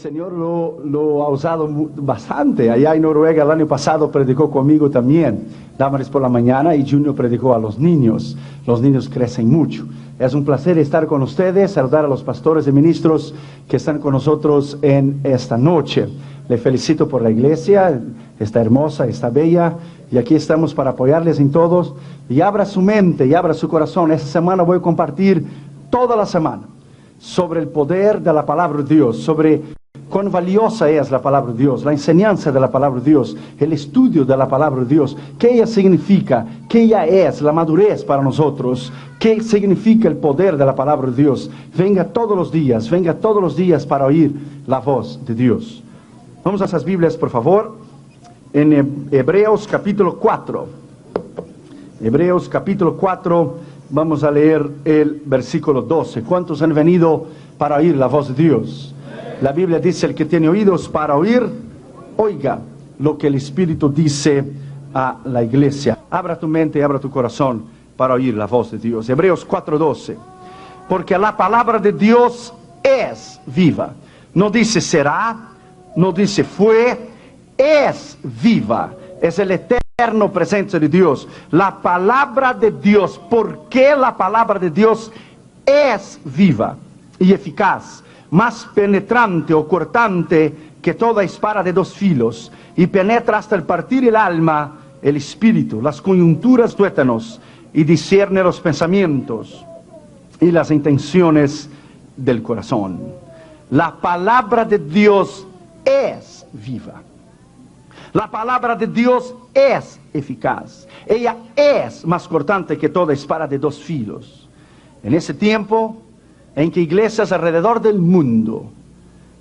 Señor lo ha usado bastante. Allá en Noruega el año pasado predicó conmigo también. Damaris por la mañana y Junior predicó a los niños. Los niños crecen mucho. Es un placer estar con ustedes, saludar a los pastores y ministros que están con nosotros en esta noche. Le felicito por la iglesia, está hermosa, está bella, y aquí estamos para apoyarles en todos. Y abra su mente y abra su corazón. Esta semana voy a compartir toda la semana sobre el poder de la palabra de Dios, sobre cuán valiosa es la palabra de Dios, la enseñanza de la palabra de Dios, el estudio de la palabra de Dios, qué ella significa, qué ella es, la madurez para nosotros, qué significa el poder de la palabra de Dios. Venga todos los días para oír la voz de Dios. Vamos a esas Biblias, por favor, en Hebreos capítulo 4. Hebreos capítulo 4, vamos a leer el versículo 12. ¿Cuántos han venido para oír la voz de Dios? La Biblia dice, el que tiene oídos para oír, oiga lo que el Espíritu dice a la iglesia. Abra tu mente y abra tu corazón para oír la voz de Dios. Hebreos 4:12. Porque la palabra de Dios es viva. No dice será, no dice fue, es viva. Es el eterno presencia de Dios. La palabra de Dios, porque la palabra de Dios es viva y eficaz, más penetrante o cortante que toda espada de dos filos, y penetra hasta el partir el alma, el espíritu, las coyunturas, tuétanos, y discierne los pensamientos y las intenciones del corazón. La palabra de Dios es viva. La palabra de Dios es eficaz. Ella es más cortante que toda espada de dos filos. En ese tiempo en que iglesias alrededor del mundo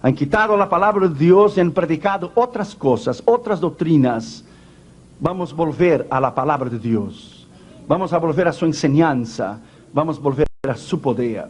han quitado la palabra de Dios y han predicado otras cosas, otras doctrinas, vamos a volver a la palabra de Dios. Vamos a volver a su enseñanza. Vamos a volver a su poder.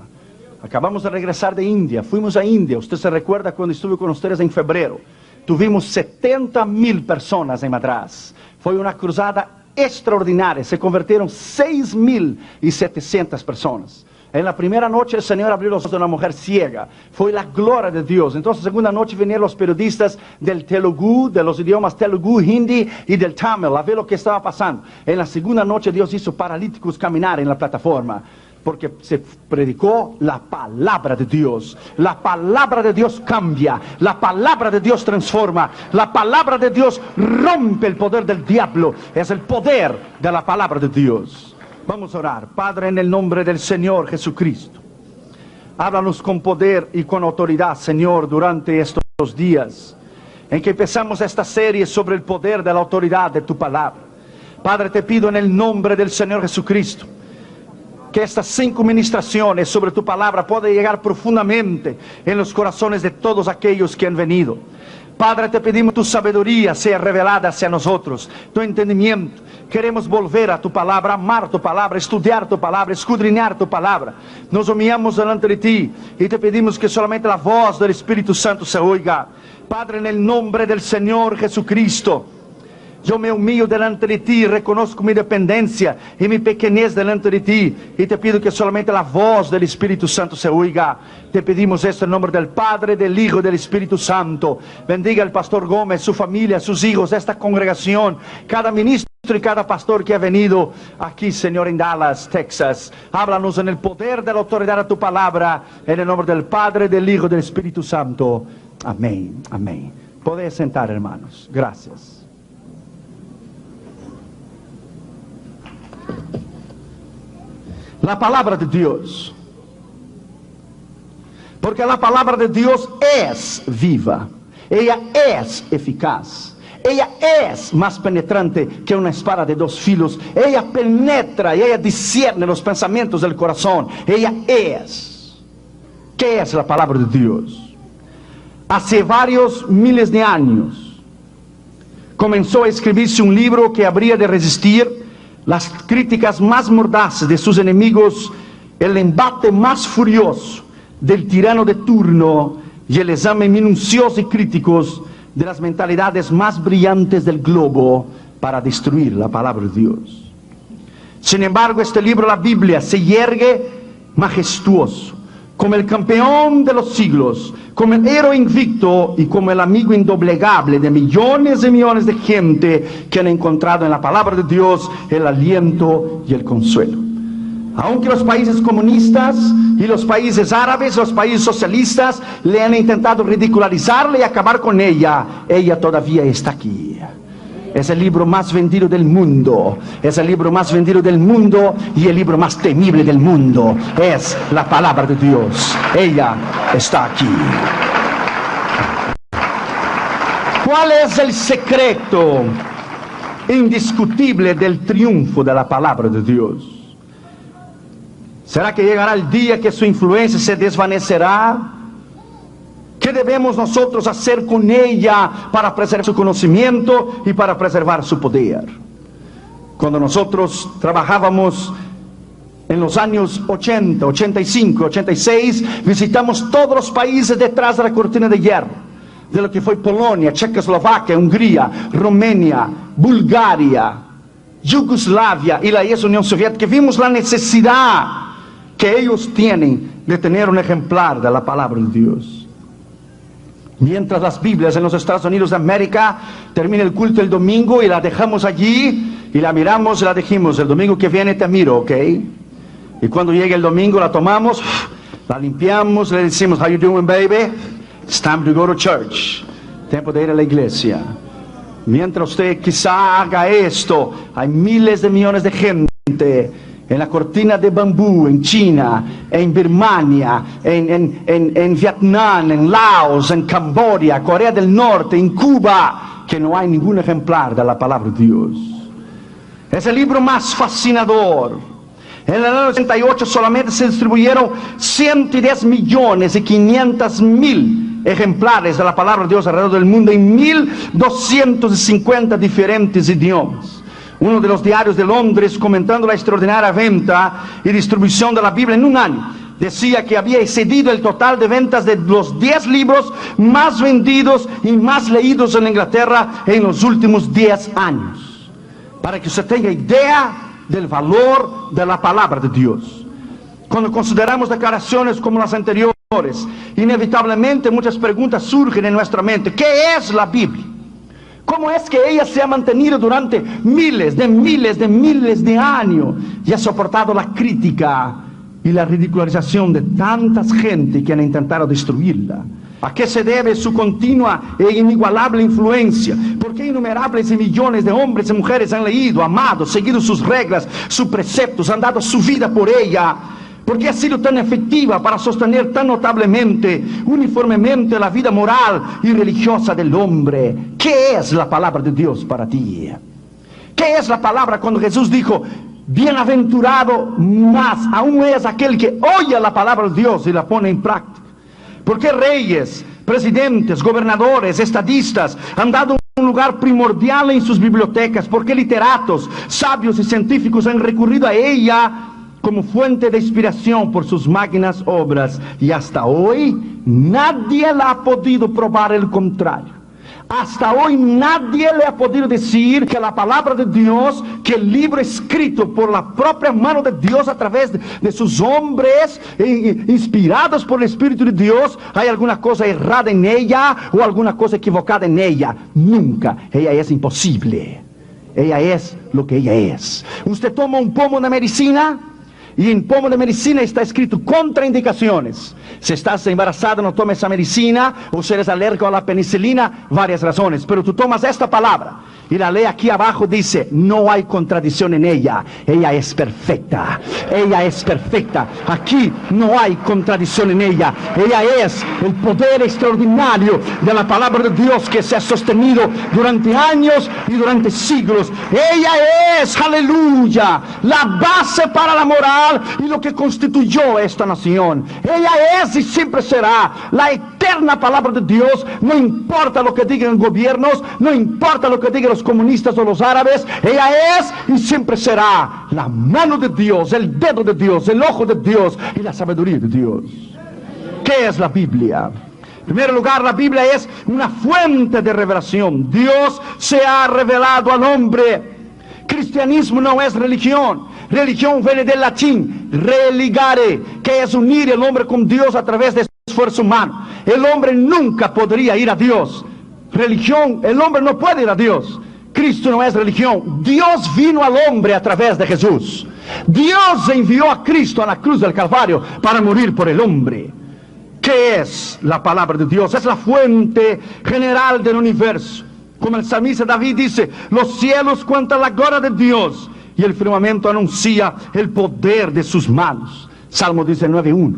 Acabamos de regresar de India. Fuimos a India. Usted se recuerda cuando estuve con ustedes en febrero. Tuvimos 70,000 personas en Madras. Fue una cruzada extraordinaria. Se convirtieron 6,700 personas. En la primera noche el Señor abrió los ojos de una mujer ciega. Fue la gloria de Dios. Entonces, la segunda noche vinieron los periodistas del Telugu, de los idiomas Telugu, Hindi y del Tamil, a ver lo que estaba pasando. En la segunda noche Dios hizo paralíticos caminar en la plataforma, porque se predicó la palabra de Dios. La palabra de Dios cambia. La palabra de Dios transforma. La palabra de Dios rompe el poder del diablo. Es el poder de la palabra de Dios. Vamos a orar. Padre, en el nombre del Señor Jesucristo, háblanos con poder y con autoridad, Señor, durante estos días en que empezamos esta serie sobre el poder de la autoridad de tu palabra. Padre, te pido en el nombre del Señor Jesucristo que estas 5 ministraciones sobre tu palabra puedan llegar profundamente en los corazones de todos aquellos que han venido. Padre, te pedimos tu sabiduría sea revelada hacia nosotros, tu entendimiento. Queremos volver a tu palabra, amar tu palabra, estudiar tu palabra, escudriñar tu palabra. Nos humillamos delante de ti y te pedimos que solamente la voz del Espíritu Santo se oiga. Padre, en el nombre del Señor Jesucristo, yo me humillo delante de ti, reconozco mi dependencia y mi pequeñez delante de ti, y te pido que solamente la voz del Espíritu Santo se oiga. Te pedimos esto en nombre del Padre, del Hijo y del Espíritu Santo. Bendiga al pastor Gómez, su familia, sus hijos, esta congregación, cada ministro y cada pastor que ha venido aquí, Señor, en Dallas, Texas. Háblanos en el poder de la autoridad de tu palabra, en el nombre del Padre, del Hijo y del Espíritu Santo. Amén, amén. Podéis sentar, hermanos. Gracias. La palabra de Dios. Porque la palabra de Dios es viva. Ella es eficaz. Ella es más penetrante que una espada de dos filos. Ella penetra y ella discierne los pensamientos del corazón. Ella es. ¿Qué es la palabra de Dios? Hace varios miles de años comenzó a escribirse un libro que habría de resistir las críticas más mordaces de sus enemigos, el embate más furioso del tirano de turno y el examen minucioso y críticos de las mentalidades más brillantes del globo para destruir la palabra de Dios. Sin embargo, este libro, la Biblia, se yergue majestuoso, como el campeón de los siglos, como el héroe invicto y como el amigo indoblegable de millones y millones de gente que han encontrado en la palabra de Dios el aliento y el consuelo. Aunque los países comunistas y los países árabes, los países socialistas le han intentado ridicularizarla y acabar con ella, ella todavía está aquí. Es el libro más vendido del mundo, es el libro más vendido del mundo y el libro más temible del mundo. Es la palabra de Dios. Ella está aquí. ¿Cuál es el secreto indiscutible del triunfo de la palabra de Dios? ¿Será que llegará el día que su influencia se desvanecerá? ¿Qué debemos nosotros hacer con ella para preservar su conocimiento y para preservar su poder? Cuando nosotros trabajábamos en los años 80, 85, 86, visitamos todos los países detrás de la cortina de hierro, de lo que fue Polonia, Checoslovaquia, Hungría, Rumania, Bulgaria, Yugoslavia y la ex-Unión Soviética. Vimos la necesidad que ellos tienen de tener un ejemplar de la palabra de Dios. Mientras las Biblias en los Estados Unidos de América termina el culto el domingo y la dejamos allí y la miramos y la dijimos, el domingo que viene te miro, ¿ok? Y cuando llega el domingo la tomamos, la limpiamos, le decimos, how you doing, baby? It's time to go to church. Tiempo de ir a la iglesia. Mientras usted quizá haga esto, hay miles de millones de gente en la cortina de bambú, en China, en Birmania, en Vietnam, en Laos, en Camboya, Corea del Norte, en Cuba, que no hay ningún ejemplar de la palabra de Dios. Es el libro más fascinador. En el año 88 solamente se distribuyeron 110 millones y 500 mil ejemplares de la palabra de Dios alrededor del mundo en 1250 diferentes idiomas. Uno de los diarios de Londres, comentando la extraordinaria venta y distribución de la Biblia en un año, decía que había excedido el total de ventas de los 10 libros más vendidos y más leídos en Inglaterra en los últimos 10 años. Para que usted tenga idea del valor de la palabra de Dios. Cuando consideramos declaraciones como las anteriores, inevitablemente muchas preguntas surgen en nuestra mente. ¿Qué es la Biblia? ¿Cómo es que ella se ha mantenido durante miles de años y ha soportado la crítica y la ridicularización de tantas gente que han intentado destruirla? ¿A qué se debe su continua e inigualable influencia? ¿Por qué innumerables y millones de hombres y mujeres han leído, amado, seguido sus reglas, sus preceptos, han dado su vida por ella? ¿Por qué ha sido tan efectiva para sostener tan notablemente, uniformemente la vida moral y religiosa del hombre? ¿Qué es la palabra de Dios para ti? ¿Qué es la palabra cuando Jesús dijo, bienaventurado más aún es aquel que oye la palabra de Dios y la pone en práctica? ¿Por qué reyes, presidentes, gobernadores, estadistas han dado un lugar primordial en sus bibliotecas? ¿Por qué literatos, sabios y científicos han recurrido a ella como fuente de inspiración por sus magnas obras? Y hasta hoy nadie le ha podido probar el contrario. Hasta hoy nadie le ha podido decir que la palabra de Dios, que el libro escrito por la propia mano de Dios a través de sus hombres inspirados por el Espíritu de Dios, hay alguna cosa errada en ella o alguna cosa equivocada en ella. Nunca. Ella es imposible. Ella es lo que ella es. Usted toma un pomo de medicina y en pomo de medicina está escrito contraindicaciones. Si estás embarazada, no tomes esa medicina, o si eres alérgico a la penicilina, varias razones. Pero tú tomas esta palabra y la ley aquí abajo dice, no hay contradicción en ella. Ella es perfecta. Ella es perfecta. Aquí no hay contradicción en ella. Ella es el poder extraordinario de la palabra de Dios que se ha sostenido durante años y durante siglos. Ella es, aleluya, la base para la moral y lo que constituyó esta nación. Ella es y siempre será la eterna palabra de Dios. No importa lo que digan los gobiernos, no importa lo que digan los comunistas o los árabes. Ella es y siempre será la mano de Dios, el dedo de Dios, el ojo de Dios y la sabiduría de Dios. ¿Qué es la Biblia? En primer lugar, la Biblia es una fuente de revelación. Dios se ha revelado al hombre. Cristianismo no es religión. Religión viene del latín religare, que es unir el hombre con Dios a través de esfuerzo humano. El hombre nunca podría ir a Dios. Religión, el hombre no puede ir a Dios. Cristo no es religión. Dios vino al hombre a través de Jesús. Dios envió a Cristo a la cruz del Calvario para morir por el hombre. ¿Qué es la palabra de Dios? Es la fuente general del universo. Como el salmista David dice, los cielos cuentan la gloria de Dios y el firmamento anuncia el poder de sus manos. Salmo 19:1.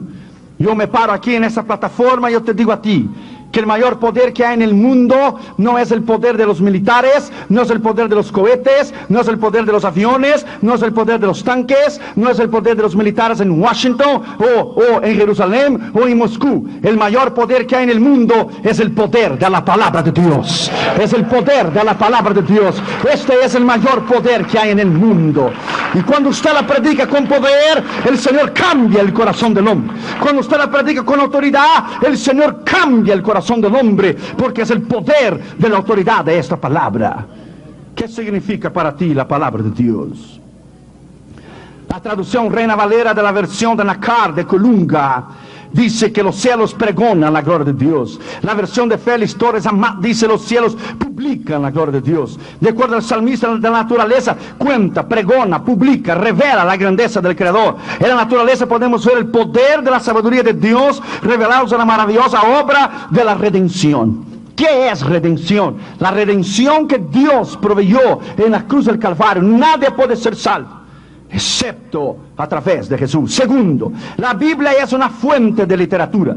Yo me paro aquí en esa plataforma y yo te digo a ti que el mayor poder que hay en el mundo no es el poder de los militares, no es el poder de los cohetes, no es el poder de los aviones, no es el poder de los tanques, no es el poder de los militares en Washington o en Jerusalén o en Moscú. El mayor poder que hay en el mundo es el poder de la palabra de Dios. Es el poder de la palabra de Dios. Este es el mayor poder que hay en el mundo. Y cuando usted la predica con poder, el Señor cambia el corazón del hombre. Cuando usted la predica con autoridad, el Señor cambia el corazón del hombre, porque es el poder de la autoridad de esta palabra. ¿Qué significa para ti la palabra de Dios? La traducción Reina Valera de la versión de Nacar de Colunga dice que los cielos pregonan la gloria de Dios. La versión de Félix Torres Amat dice los cielos publican la gloria de Dios. De acuerdo al salmista de la naturaleza, cuenta, pregona, publica, revela la grandeza del Creador. En la naturaleza podemos ver el poder de la sabiduría de Dios revelados en la maravillosa obra de la redención. ¿Qué es redención? La redención que Dios proveyó en la cruz del Calvario. Nadie puede ser salvo excepto a través de Jesús. Segundo, la Biblia es una fuente de literatura.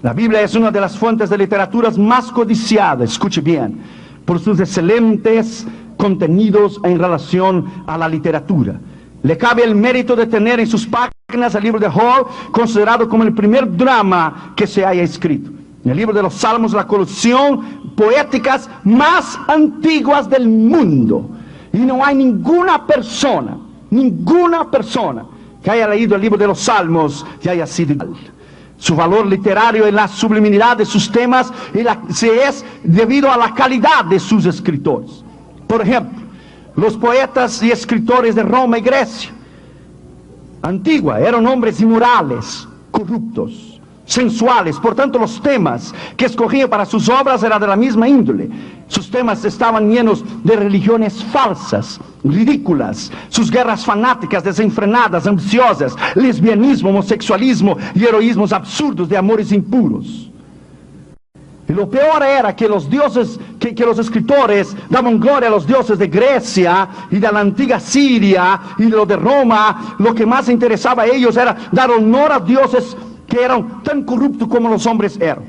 La Biblia es una de las fuentes de literaturas más codiciadas, escuche bien, por sus excelentes contenidos en relación a la literatura. Le cabe el mérito de tener en sus páginas el libro de Job, considerado como el primer drama que se haya escrito. En el libro de los Salmos, la colección poéticas más antiguas del mundo. Y no hay ninguna persona que haya leído el libro de los Salmos y haya sido igual. Su valor literario en la sublimidad de sus temas es debido a la calidad de sus escritores. Por ejemplo, los poetas y escritores de Roma y Grecia antigua eran hombres inmorales, corruptos, sensuales. Por tanto, los temas que escogían para sus obras eran de la misma índole. Sus temas estaban llenos de religiones falsas, ridículas, sus guerras fanáticas, desenfrenadas, ambiciosas, lesbianismo, homosexualismo y heroísmos absurdos de amores impuros. Y lo peor era que los dioses, que los escritores daban gloria a los dioses de Grecia y de la antigua Siria y lo de Roma. Lo que más interesaba a ellos era dar honor a dioses que eran tan corruptos como los hombres eran.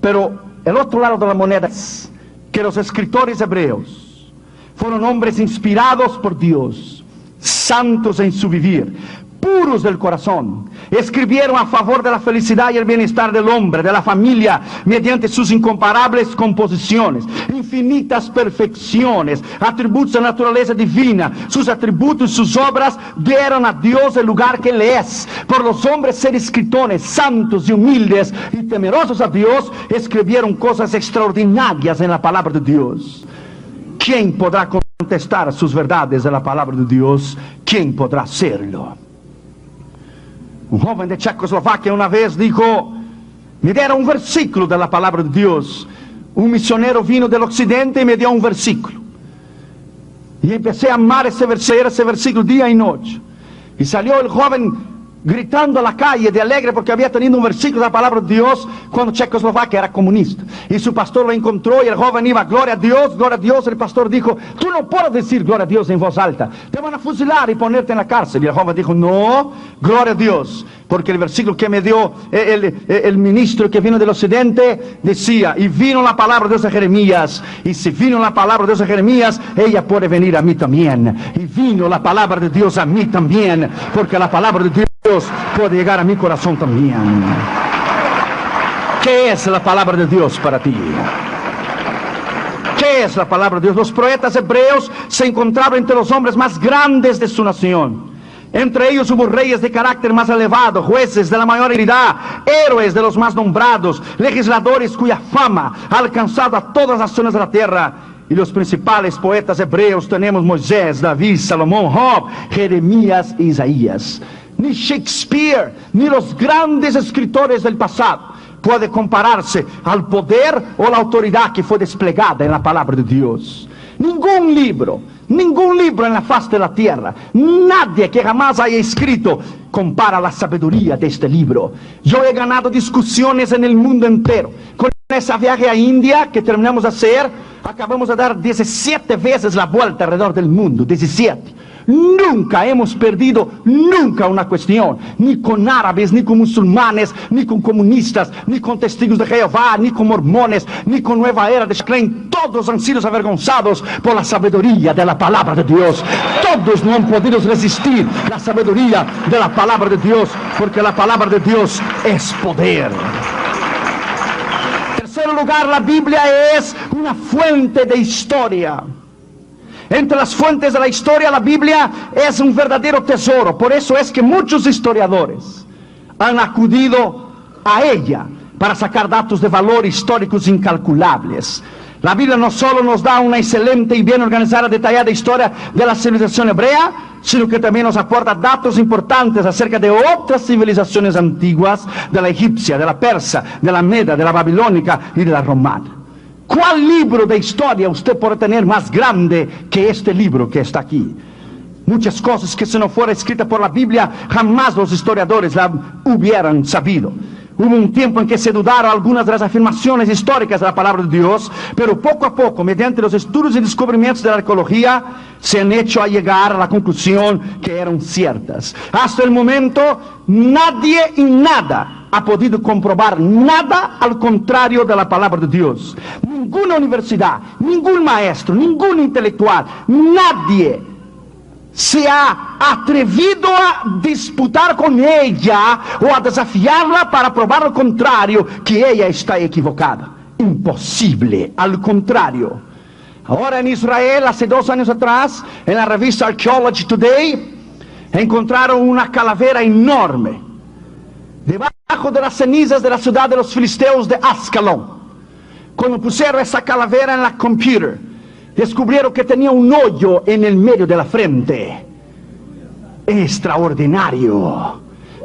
Pero el otro lado de la moneda es que los escritores hebreos fueron hombres inspirados por Dios, santos en su vivir, puros del corazón. Escribieron a favor de la felicidad y el bienestar del hombre, de la familia, mediante sus incomparables composiciones, infinitas perfecciones, atributos de naturaleza divina. Sus atributos y sus obras dieron a Dios el lugar que le es. Por los hombres ser escritores santos y humildes y temerosos a Dios, escribieron cosas extraordinarias en la palabra de Dios. ¿Quién podrá contestar sus verdades de la palabra de Dios? ¿Quién podrá hacerlo? Un joven de Checoslovaquia una vez dijo: me dieron un versículo de la palabra de Dios. Un misionero vino del occidente y me dio un versículo. Y empecé a amar ese versículo día y noche. Y salió el joven gritando a la calle de alegre porque había tenido un versículo de la palabra de Dios cuando Checoslovaquia era comunista. Y su pastor lo encontró y el joven iba: gloria a Dios, gloria a Dios. El pastor dijo: tú no puedes decir gloria a Dios en voz alta, te van a fusilar y ponerte en la cárcel. Y el joven dijo: no, gloria a Dios, porque el versículo que me dio el ministro que vino del occidente decía: y vino la palabra de Dios a Jeremías, y si vino la palabra de Dios a Jeremías, ella puede venir a mí también. Y vino la palabra de Dios a mí también, porque la palabra de Dios puede llegar a mi corazón también. ¿Qué es la palabra de Dios para ti? ¿Qué es la palabra de Dios? Los profetas hebreos se encontraban entre los hombres más grandes de su nación. Entre ellos hubo reyes de carácter más elevado, jueces de la mayor habilidad, héroes de los más nombrados, legisladores cuya fama ha alcanzado a todas las zonas de la tierra. Y los principales poetas hebreos tenemos Moisés, David, Salomón, Job, Jeremías e Isaías. Ni Shakespeare, ni los grandes escritores del pasado puede compararse al poder o la autoridad que fue desplegada en la palabra de Dios. Ningún libro en la faz de la tierra, nadie que jamás haya escrito compara la sabiduría de este libro. Yo he ganado discusiones en el mundo entero. Con esa viaje a India que terminamos de hacer, acabamos de dar 17 veces la vuelta alrededor del mundo, 17. Nunca hemos perdido, nunca una cuestión, ni con árabes, ni con musulmanes, ni con comunistas, ni con testigos de Jehová, ni con mormones, ni con Nueva Era de Klein. Todos han sido avergonzados por la sabiduría de la palabra de Dios. Todos no han podido resistir la sabiduría de la palabra de Dios, porque la palabra de Dios es poder. En tercer lugar, la Biblia es una fuente de historia. Entre las fuentes de la historia, la Biblia es un verdadero tesoro. Por eso es que muchos historiadores han acudido a ella para sacar datos de valor históricos incalculables. La Biblia no solo nos da una excelente y bien organizada, detallada historia de la civilización hebrea, sino que también nos aporta datos importantes acerca de otras civilizaciones antiguas, de la egipcia, de la persa, de la meda, de la babilónica y de la romana. ¿Cuál libro de historia usted puede tener más grande que este libro que está aquí? Muchas cosas que si no fuera escrita por la Biblia, jamás los historiadores la hubieran sabido. Hubo un tiempo en que se dudaron algunas de las afirmaciones históricas de la palabra de Dios, pero poco a poco, mediante los estudios y descubrimientos de la arqueología, se han hecho a llegar a la conclusión que eran ciertas. Hasta el momento, nadie y nada ha podido comprobar nada al contrario de la palabra de Dios. Ninguna universidad, ningún maestro, ningún intelectual, nadie se ha atrevido a disputar con ella o a desafiarla para probar lo contrario, que ella está equivocada. Imposible, al contrario. Ahora en Israel, hace 2 años atrás, en la revista Archaeology Today, encontraron una calavera enorme debajo de las cenizas de la ciudad de los filisteos de Ascalón. Cuando pusieron esa calavera en la computer, descubrieron que tenía un hoyo en el medio de la frente. Extraordinario.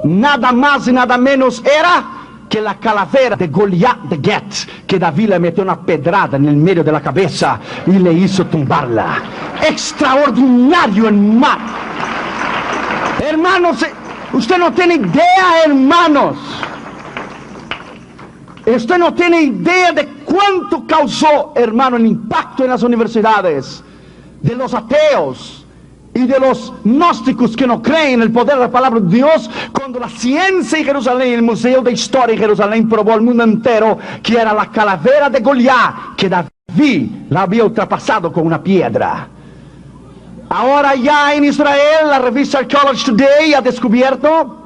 Nada más y nada menos era que la calavera de Goliat de Gat, que David le metió una pedrada en el medio de la cabeza y le hizo tumbarla. Extraordinario, hermano. Hermanos, usted no tiene idea, hermanos. Usted no tiene idea de cuánto causó, hermano, el impacto en las universidades de los ateos y de los gnósticos que no creen en el poder de la palabra de Dios, cuando la ciencia en Jerusalén, el Museo de Historia en Jerusalén, probó al mundo entero que era la calavera de Goliat, que David la había ultrapasado con una piedra. Ahora ya en Israel, la revista Archaeology Today ha descubierto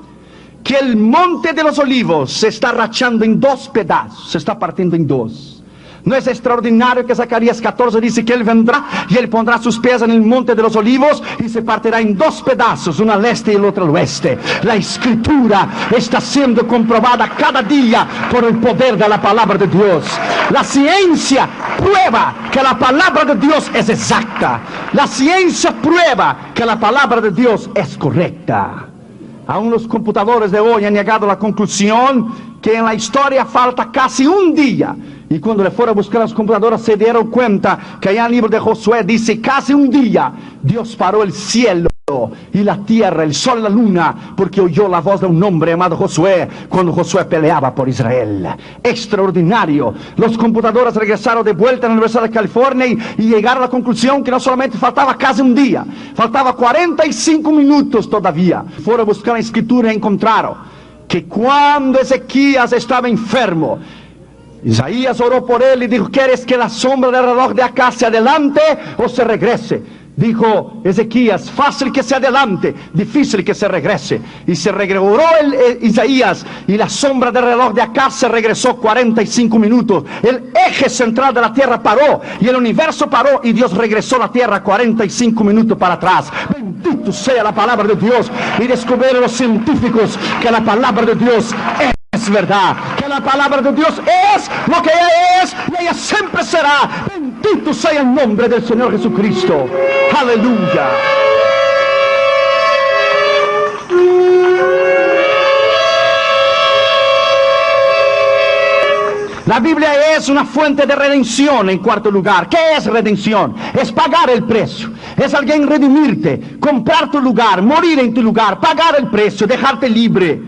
que el monte de los olivos se está rachando en 2 pedazos, se está partiendo en 2. ¿No es extraordinario que Zacarías 14 dice que Él vendrá y Él pondrá sus pies en el monte de los olivos y se partirá en 2 pedazos, uno al este y el otro al oeste? La escritura está siendo comprobada cada día por el poder de la palabra de Dios. La ciencia prueba que la palabra de Dios es exacta. La ciencia prueba que la palabra de Dios es correcta. Aún los computadores de hoy han llegado a la conclusión que en la historia falta casi un día. Y cuando le fueron a buscar las computadoras se dieron cuenta que allá en el libro de Josué dice casi un día Dios paró el cielo y la tierra, el sol y la luna, porque oyó la voz de un hombre llamado Josué cuando Josué peleaba por Israel. Extraordinario. Los computadores regresaron de vuelta a la Universidad de California y llegaron a la conclusión que no solamente faltaba casi un día, faltaba 45 minutos todavía. Fueron a buscar la escritura y encontraron que cuando Ezequías estaba enfermo, Isaías oró por él y dijo: ¿quieres que la sombra del reloj de acá se adelante o se regrese? Dijo Ezequías: fácil que se adelante, difícil que se regrese. Y se regresó Isaías y la sombra del reloj de acá se regresó 45 minutos. El eje central de la tierra paró y el universo paró y Dios regresó a la tierra 45 minutos para atrás. Bendito sea la palabra de Dios. Y descubrieron los científicos que la palabra de Dios es es verdad, que la palabra de Dios es lo que ella es y ella siempre será. Bendito sea el nombre del Señor Jesucristo. Aleluya. La Biblia es una fuente de redención en cuarto lugar. ¿Qué es redención? Es pagar el precio. Es alguien redimirte, comprar tu lugar, morir en tu lugar, pagar el precio, dejarte libre.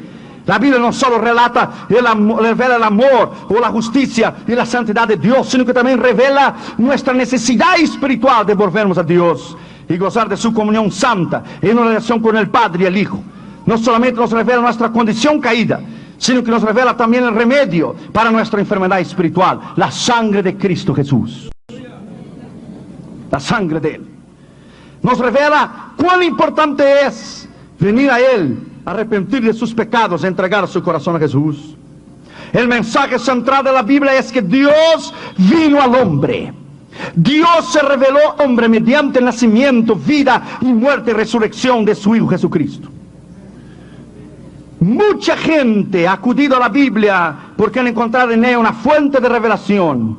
La Biblia no solo revela el amor o la justicia y la santidad de Dios, sino que también revela nuestra necesidad espiritual de volvernos a Dios y gozar de su comunión santa en una relación con el Padre y el Hijo. No solamente nos revela nuestra condición caída, sino que nos revela también el remedio para nuestra enfermedad espiritual, la sangre de Cristo Jesús. La sangre de Él. Nos revela cuán importante es venir a Él, arrepentir de sus pecados, entregar su corazón a Jesús. El mensaje central de la Biblia es que Dios vino al hombre. Dios se reveló hombre mediante el nacimiento, vida y muerte y resurrección de su Hijo Jesucristo. Mucha gente ha acudido a la Biblia porque han encontrado en ella una fuente de revelación.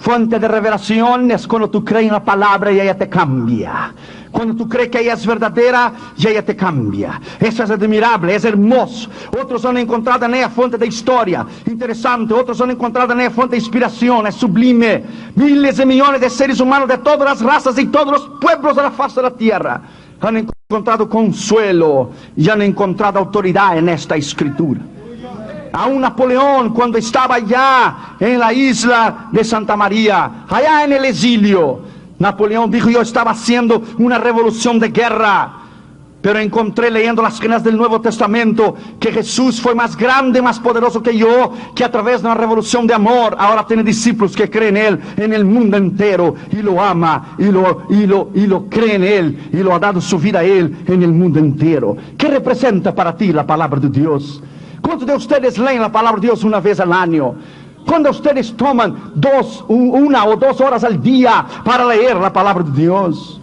Fuente de revelación es cuando tú crees en la palabra y ella te cambia. Cuando tú crees que ella es verdadera y ella te cambia. Eso es admirable, es hermoso. Otros han encontrado en ella fuente de historia interesante. Otros han encontrado en ella fuente de inspiración, es sublime. Miles de millones de seres humanos de todas las razas y todos los pueblos de la faz de la tierra han encontrado consuelo y han encontrado autoridad en esta escritura. Aún Napoleón, cuando estaba allá en la isla de Santa María, allá en el exilio, Napoleón dijo: yo estaba haciendo una revolución de guerra, pero encontré leyendo las escenas del Nuevo Testamento que Jesús fue más grande, más poderoso que yo, que a través de una revolución de amor ahora tiene discípulos que creen en Él en el mundo entero y lo ama y lo cree en Él y lo ha dado su vida a Él en el mundo entero. ¿Qué representa para ti la palabra de Dios? ¿Cuántos de ustedes leen la palabra de Dios una vez al año? ¿Cuándo ustedes toman una o dos horas al día para leer la palabra de Dios?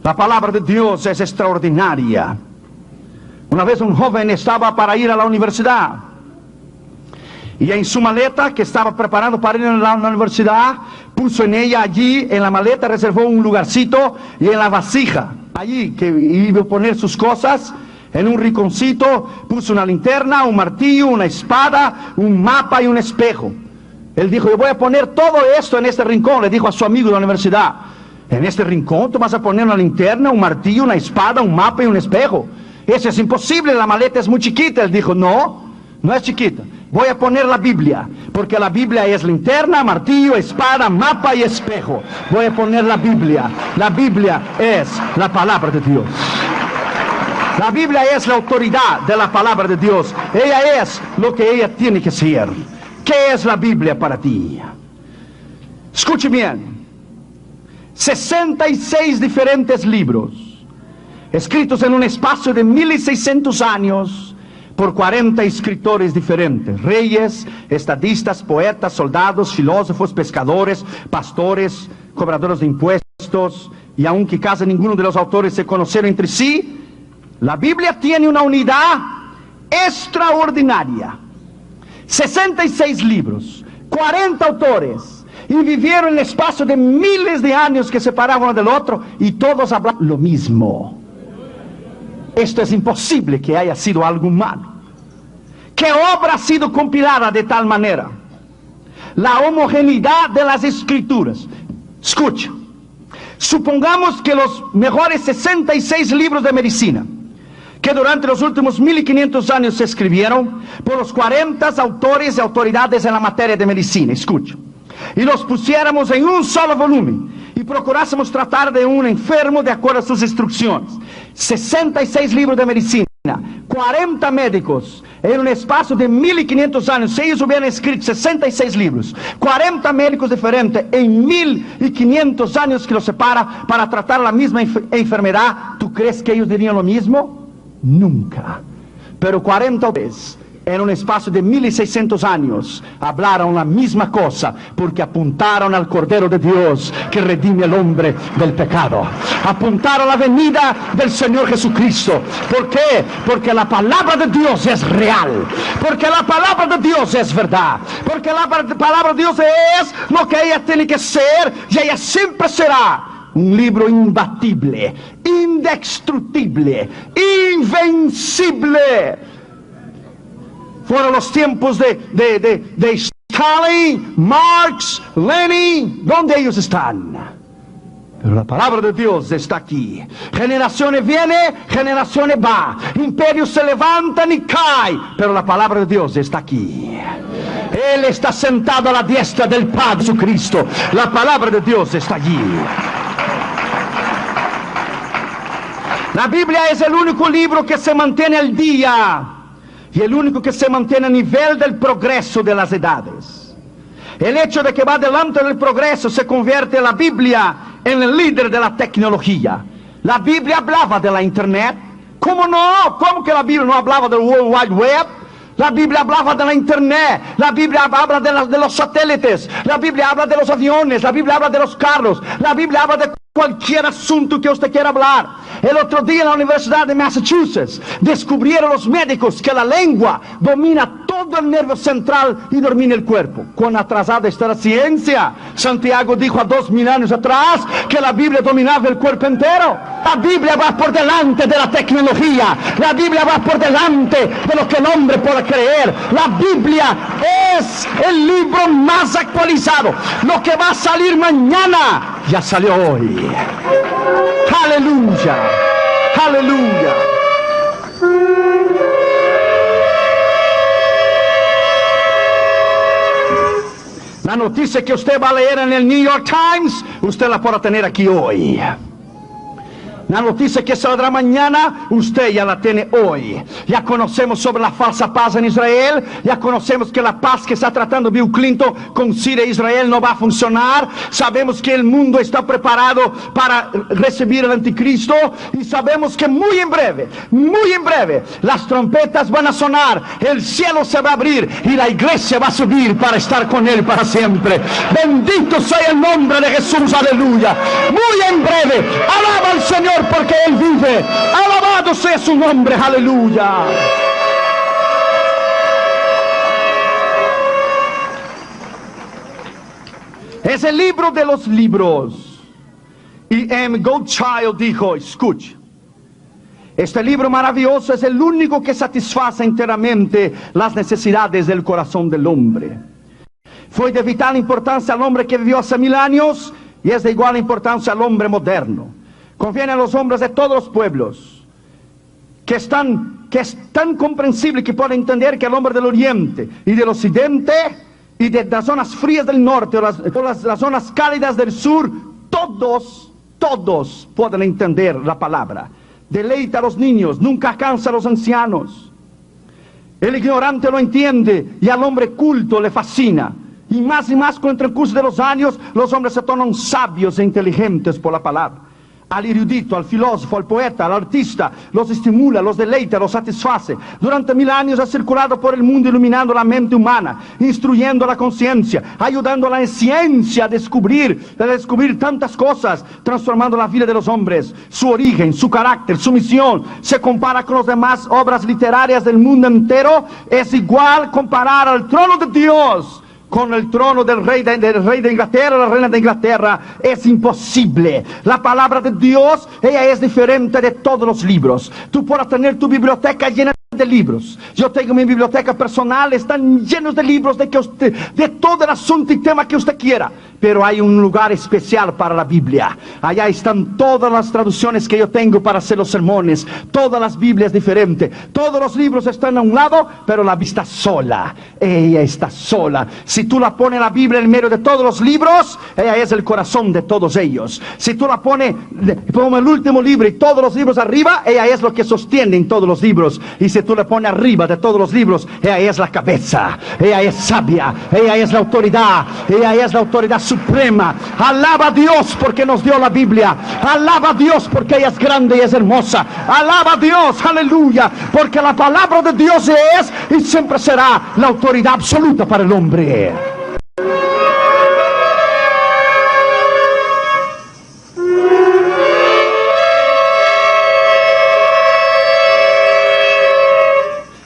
La palabra de Dios es extraordinaria. Una vez un joven estaba para ir a la universidad y en su maleta, que estaba preparando para ir a la universidad, puso en ella allí, en la maleta reservó un lugarcito, y en la vasija, allí que iba a poner sus cosas, en un rinconcito puso una linterna, un martillo, una espada, un mapa y un espejo. Él dijo: yo voy a poner todo esto en este rincón, le dijo a su amigo de la universidad. En este rincón tú vas a poner una linterna, un martillo, una espada, un mapa y un espejo. Eso es imposible, la maleta es muy chiquita. Él dijo: no, no es chiquita. Voy a poner la Biblia, porque la Biblia es linterna, martillo, espada, mapa y espejo. Voy a poner la Biblia. La Biblia es la palabra de Dios. La Biblia es la autoridad de la palabra de Dios. Ella es lo que ella tiene que ser. ¿Qué es la Biblia para ti? Escuche bien. 66 diferentes libros, escritos en un espacio de 1600 años, por 40 escritores diferentes, reyes, estadistas, poetas, soldados, filósofos, pescadores, pastores, cobradores de impuestos, y aunque casi ninguno de los autores se conocieron entre sí, la Biblia tiene una unidad extraordinaria. 66 libros, 40 autores, y vivieron en el espacio de miles de años que separaban uno del otro, y todos hablaban lo mismo. Esto es imposible que haya sido algo humano. ¿Qué obra ha sido compilada de tal manera? La homogeneidad de las escrituras. Escucha, supongamos que los mejores 66 libros de medicina, que durante los últimos 1500 años se escribieron por los 40 autores y autoridades en la materia de medicina, escucha, y los pusiéramos en un solo volumen y procurásemos tratar de un enfermo de acuerdo a sus instrucciones. 66 libros de medicina, 40 médicos en un espacio de 1500 años. Si ellos hubieran escrito 66 libros, 40 médicos diferentes en 1500 años que los separa para tratar la misma enfermedad, ¿tú crees que ellos dirían lo mismo? Nunca. Pero 40 autores en un espacio de 1600 años, hablaron la misma cosa, porque apuntaron al Cordero de Dios que redime al hombre del pecado. Apuntaron a la venida del Señor Jesucristo. ¿Por qué? Porque la palabra de Dios es real, porque la palabra de Dios es verdad, porque la palabra de Dios es lo que ella tiene que ser, y ella siempre será un libro imbatible, indestructible, invencible. Fueron los tiempos de Stalin, Marx, Lenin. ¿Dónde ellos están? Pero la palabra de Dios está aquí. Generaciones vienen, generaciones va. Imperios se levantan y caen, pero la palabra de Dios está aquí. Él está sentado a la diestra del Padre Jesucristo. La palabra de Dios está allí. La Biblia es el único libro que se mantiene al día y el único que se mantiene a nivel del progreso de las edades. El hecho de que va delante del progreso se convierte la Biblia en el líder de la tecnología. La Biblia hablaba de la internet. ¿Cómo no? ¿Cómo que la Biblia no hablaba del World Wide Web? La Biblia hablaba de la internet, la Biblia habla de los satélites, la Biblia habla de los aviones, la Biblia habla de los carros, la Biblia habla de cualquier asunto que usted quiera hablar. El otro día en la Universidad de Massachusetts descubrieron los médicos que la lengua domina todo el nervio central y domina el cuerpo. ¿Cuán atrasada está la ciencia? Santiago dijo a 2000 años atrás que la Biblia dominaba el cuerpo entero. La Biblia va por delante de la tecnología, la Biblia va por delante de lo que el hombre pueda creer. La Biblia es el libro más actualizado. Lo que va a salir mañana ya salió hoy. Aleluya, aleluya. La noticia que usted va a leer en el New York Times, usted la podrá tener aquí hoy. La noticia que saldrá mañana, usted ya la tiene hoy. Ya conocemos sobre la falsa paz en Israel. Ya conocemos que la paz que está tratando Bill Clinton con Siria e Israel no va a funcionar. Sabemos que el mundo está preparado para recibir el anticristo. Y sabemos que muy en breve, las trompetas van a sonar. El cielo se va a abrir y la iglesia va a subir para estar con él para siempre. Bendito sea el nombre de Jesús, aleluya. Muy en breve, alaba al Señor, porque Él vive. Alabado sea su nombre, aleluya. Es el libro de los libros. Y M. Goldchild dijo, escuche, este libro maravilloso es el único que satisface enteramente las necesidades del corazón del hombre. Fue de vital importancia al hombre que vivió hace 1000 años y es de igual importancia al hombre moderno. Conviene a los hombres de todos los pueblos que es tan comprensible que pueden entender que el hombre del oriente y del occidente y de las zonas frías del norte o las zonas cálidas del sur, todos pueden entender la palabra. Deleita a los niños, nunca cansa a los ancianos. El ignorante lo entiende y al hombre culto le fascina. Y más con el transcurso de los años, los hombres se tornan sabios e inteligentes por la palabra. Al erudito, al filósofo, al poeta, al artista, los estimula, los deleita, los satisface. Durante 1000 años ha circulado por el mundo iluminando la mente humana, instruyendo la conciencia, ayudando a la ciencia a descubrir tantas cosas, transformando la vida de los hombres, su origen, su carácter, su misión. Se compara con las demás obras literarias del mundo entero. Es igual comparar al trono de Dios con el trono del rey de Inglaterra, la reina de Inglaterra. Es imposible. La palabra de Dios, ella es diferente de todos los libros. Tú podrás tener tu biblioteca llena de libros. Yo tengo mi biblioteca personal, están llenos de libros de todo el asunto y tema que usted quiera. Pero hay un lugar especial para la Biblia. Allá están todas las traducciones que yo tengo para hacer los sermones. Todas las Biblias diferentes. Todos los libros están a un lado, pero la Biblia está sola. Ella está sola. Si tú la pones la Biblia en medio de todos los libros, ella es el corazón de todos ellos. Si tú la pones como el último libro y todos los libros arriba, ella es lo que sostiene en todos los libros. Y si tú la pones arriba de todos los libros, ella es la cabeza. Ella es sabia. Ella es la autoridad. Ella es la autoridad suprema. Alaba a Dios porque nos dio la Biblia. Alaba a Dios porque ella es grande y es hermosa. Alaba a Dios, aleluya, porque la palabra de Dios es y siempre será la autoridad absoluta para el hombre.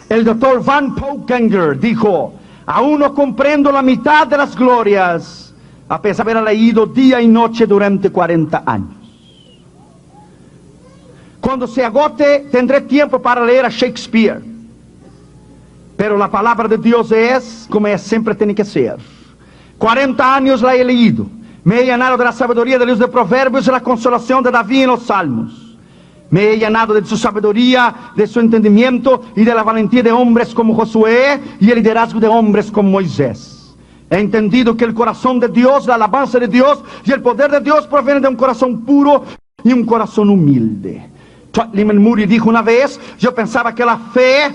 El doctor Van Poukenger dijo: aún no comprendo la mitad de las glorias, a pesar de haber leído día y noche durante 40 años. Cuando se agote, tendré tiempo para leer a Shakespeare. Pero la palabra de Dios es como siempre tiene que ser. 40 años la he leído. Me he llenado de la sabiduría de los de Proverbios y la consolación de David en los Salmos. Me he llenado de su sabiduría, de su entendimiento y de la valentía de hombres como Josué y el liderazgo de hombres como Moisés. He entendido que el corazón de Dios, la alabanza de Dios y el poder de Dios provienen de un corazón puro y un corazón humilde. Lyman Moody dijo una vez: yo pensaba que la fe,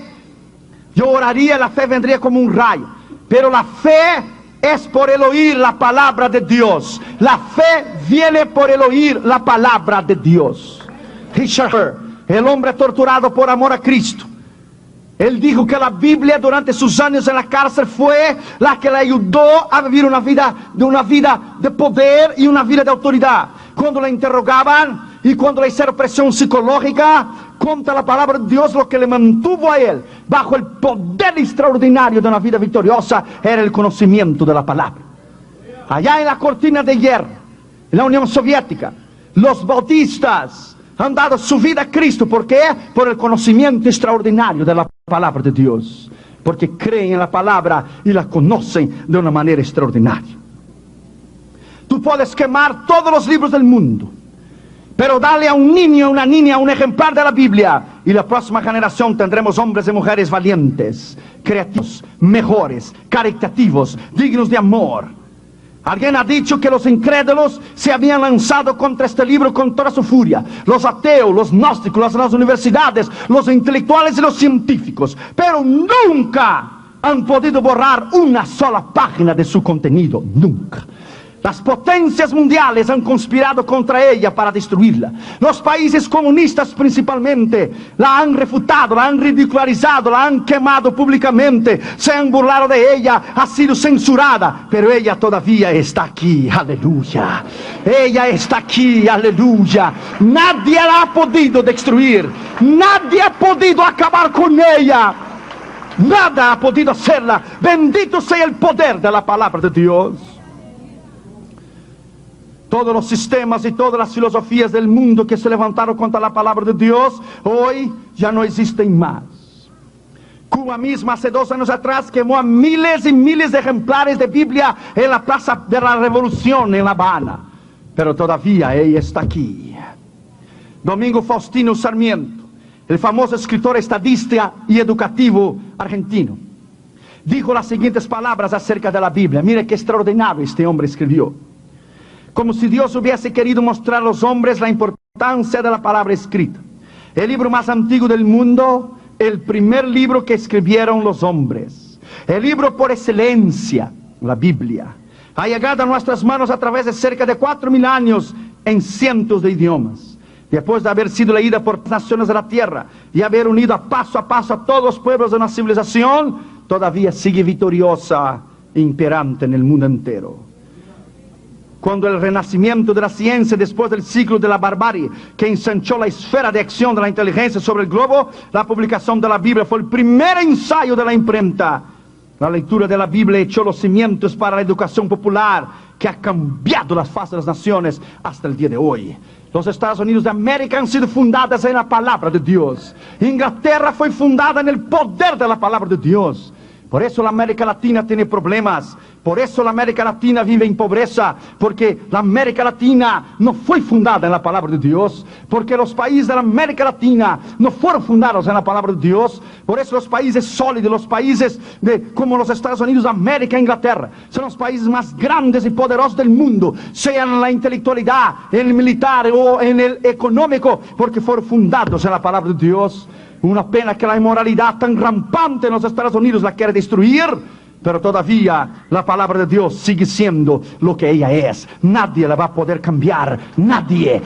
yo oraría, la fe vendría como un rayo, pero la fe es por el oír la palabra de Dios. La fe viene por el oír la palabra de Dios. Richard, el hombre torturado por amor a Cristo, él dijo que la Biblia durante sus años en la cárcel fue la que le ayudó a vivir una vida de poder y una vida de autoridad. Cuando le interrogaban y cuando le hicieron presión psicológica contra la palabra de Dios, lo que le mantuvo a él bajo el poder extraordinario de una vida victoriosa era el conocimiento de la palabra. Allá en la cortina de hierro, en la Unión Soviética, los bautistas han dado su vida a Cristo. ¿Por qué? Por el conocimiento extraordinario de la palabra de Dios. Porque creen en la palabra y la conocen de una manera extraordinaria. Tú puedes quemar todos los libros del mundo, pero dale a un niño, a una niña, un ejemplar de la Biblia, y la próxima generación tendremos hombres y mujeres valientes, creativos, mejores, caritativos, dignos de amor. Alguien ha dicho que los incrédulos se habían lanzado contra este libro con toda su furia. Los ateos, los gnósticos, las universidades, los intelectuales y los científicos. Pero nunca han podido borrar una sola página de su contenido. Nunca. Las potencias mundiales han conspirado contra ella para destruirla. Los países comunistas principalmente la han refutado, la han ridicularizado, la han quemado públicamente, se han burlado de ella, ha sido censurada, pero ella todavía está aquí, aleluya. Ella está aquí, aleluya. Nadie la ha podido destruir, nadie ha podido acabar con ella, nada ha podido hacerla. Bendito sea el poder de la palabra de Dios. Todos los sistemas y todas las filosofías del mundo que se levantaron contra la palabra de Dios, hoy ya no existen más. Cuba misma hace 2 años atrás quemó a miles y miles de ejemplares de Biblia en la Plaza de la Revolución en La Habana. Pero todavía ella está aquí. Domingo Faustino Sarmiento, el famoso escritor estadista y educativo argentino, dijo las siguientes palabras acerca de la Biblia. Mire qué extraordinario este hombre escribió. Como si Dios hubiese querido mostrar a los hombres la importancia de la palabra escrita. El libro más antiguo del mundo, el primer libro que escribieron los hombres. El libro por excelencia, la Biblia. Ha llegado a nuestras manos a través de cerca de 4.000 años en cientos de idiomas. Después de haber sido leída por naciones de la tierra y haber unido a paso a todos los pueblos de una civilización, todavía sigue victoriosa e imperante en el mundo entero. Cuando el renacimiento de la ciencia, después del siglo de la barbarie, que ensanchó la esfera de acción de la inteligencia sobre el globo, la publicación de la Biblia fue el primer ensayo de la imprenta. La lectura de la Biblia echó los cimientos para la educación popular, que ha cambiado las fases de las naciones hasta el día de hoy. Los Estados Unidos de América han sido fundadas en la palabra de Dios. Inglaterra fue fundada en el poder de la palabra de Dios. Por eso la América Latina tiene problemas. Por eso la América Latina vive en pobreza. Porque la América Latina no fue fundada en la palabra de Dios. Porque los países de la América Latina no fueron fundados en la palabra de Dios. Por eso los países sólidos, los países como los Estados Unidos de América e Inglaterra, son los países más grandes y poderosos del mundo. Sean en la intelectualidad, en el militar o en el económico. Porque fueron fundados en la palabra de Dios. Una pena que la inmoralidad tan rampante en los Estados Unidos la quiere destruir. pero todavía la palabra de Dios sigue siendo lo que ella es. Nadie la va a poder cambiar, nadie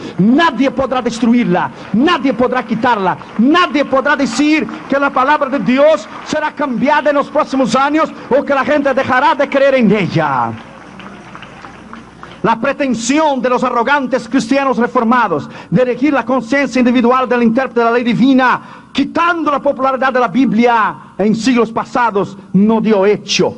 podrá destruirla, nadie podrá quitarla, nadie podrá decir que la palabra de Dios será cambiada en los próximos años o que la gente dejará de creer en ella. La pretensión de los arrogantes cristianos reformados de elegir la conciencia individual del intérprete de la ley divina, quitando la popularidad de la Biblia en siglos pasados, no dio hecho.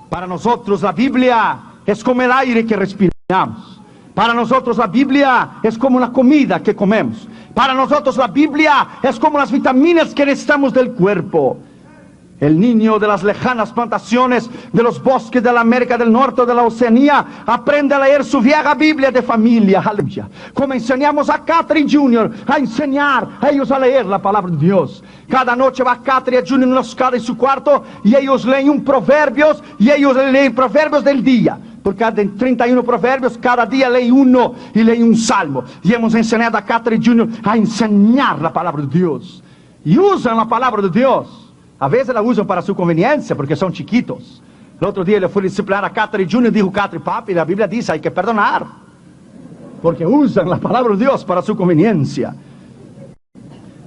Para nosotros la Biblia es como el aire que respiramos. Para nosotros la Biblia es como la comida que comemos. Para nosotros la Biblia es como las vitaminas que necesitamos del cuerpo. El niño de las lejanas plantaciones de los bosques de la América del Norte o de la Oceanía aprende a leer su vieja Biblia de familia, aleluya. Como enseñamos a Catherine Jr. a enseñar a ellos a leer la palabra de Dios. Cada noche va Catherine Jr. en la escala en su cuarto y ellos leen un proverbios y ellos leen proverbios del día. Por cada 31 proverbios, cada día leen uno y leen un salmo. Y hemos enseñado a Catherine Jr. a enseñar la palabra de Dios. Y usan la palabra de Dios. A veces la usan para su conveniencia, porque son chiquitos. El otro día le fui a disciplinar a Catherine Jr. y dijo, Catherine, papi, la Biblia dice, hay que perdonar. Porque usan la palabra de Dios para su conveniencia.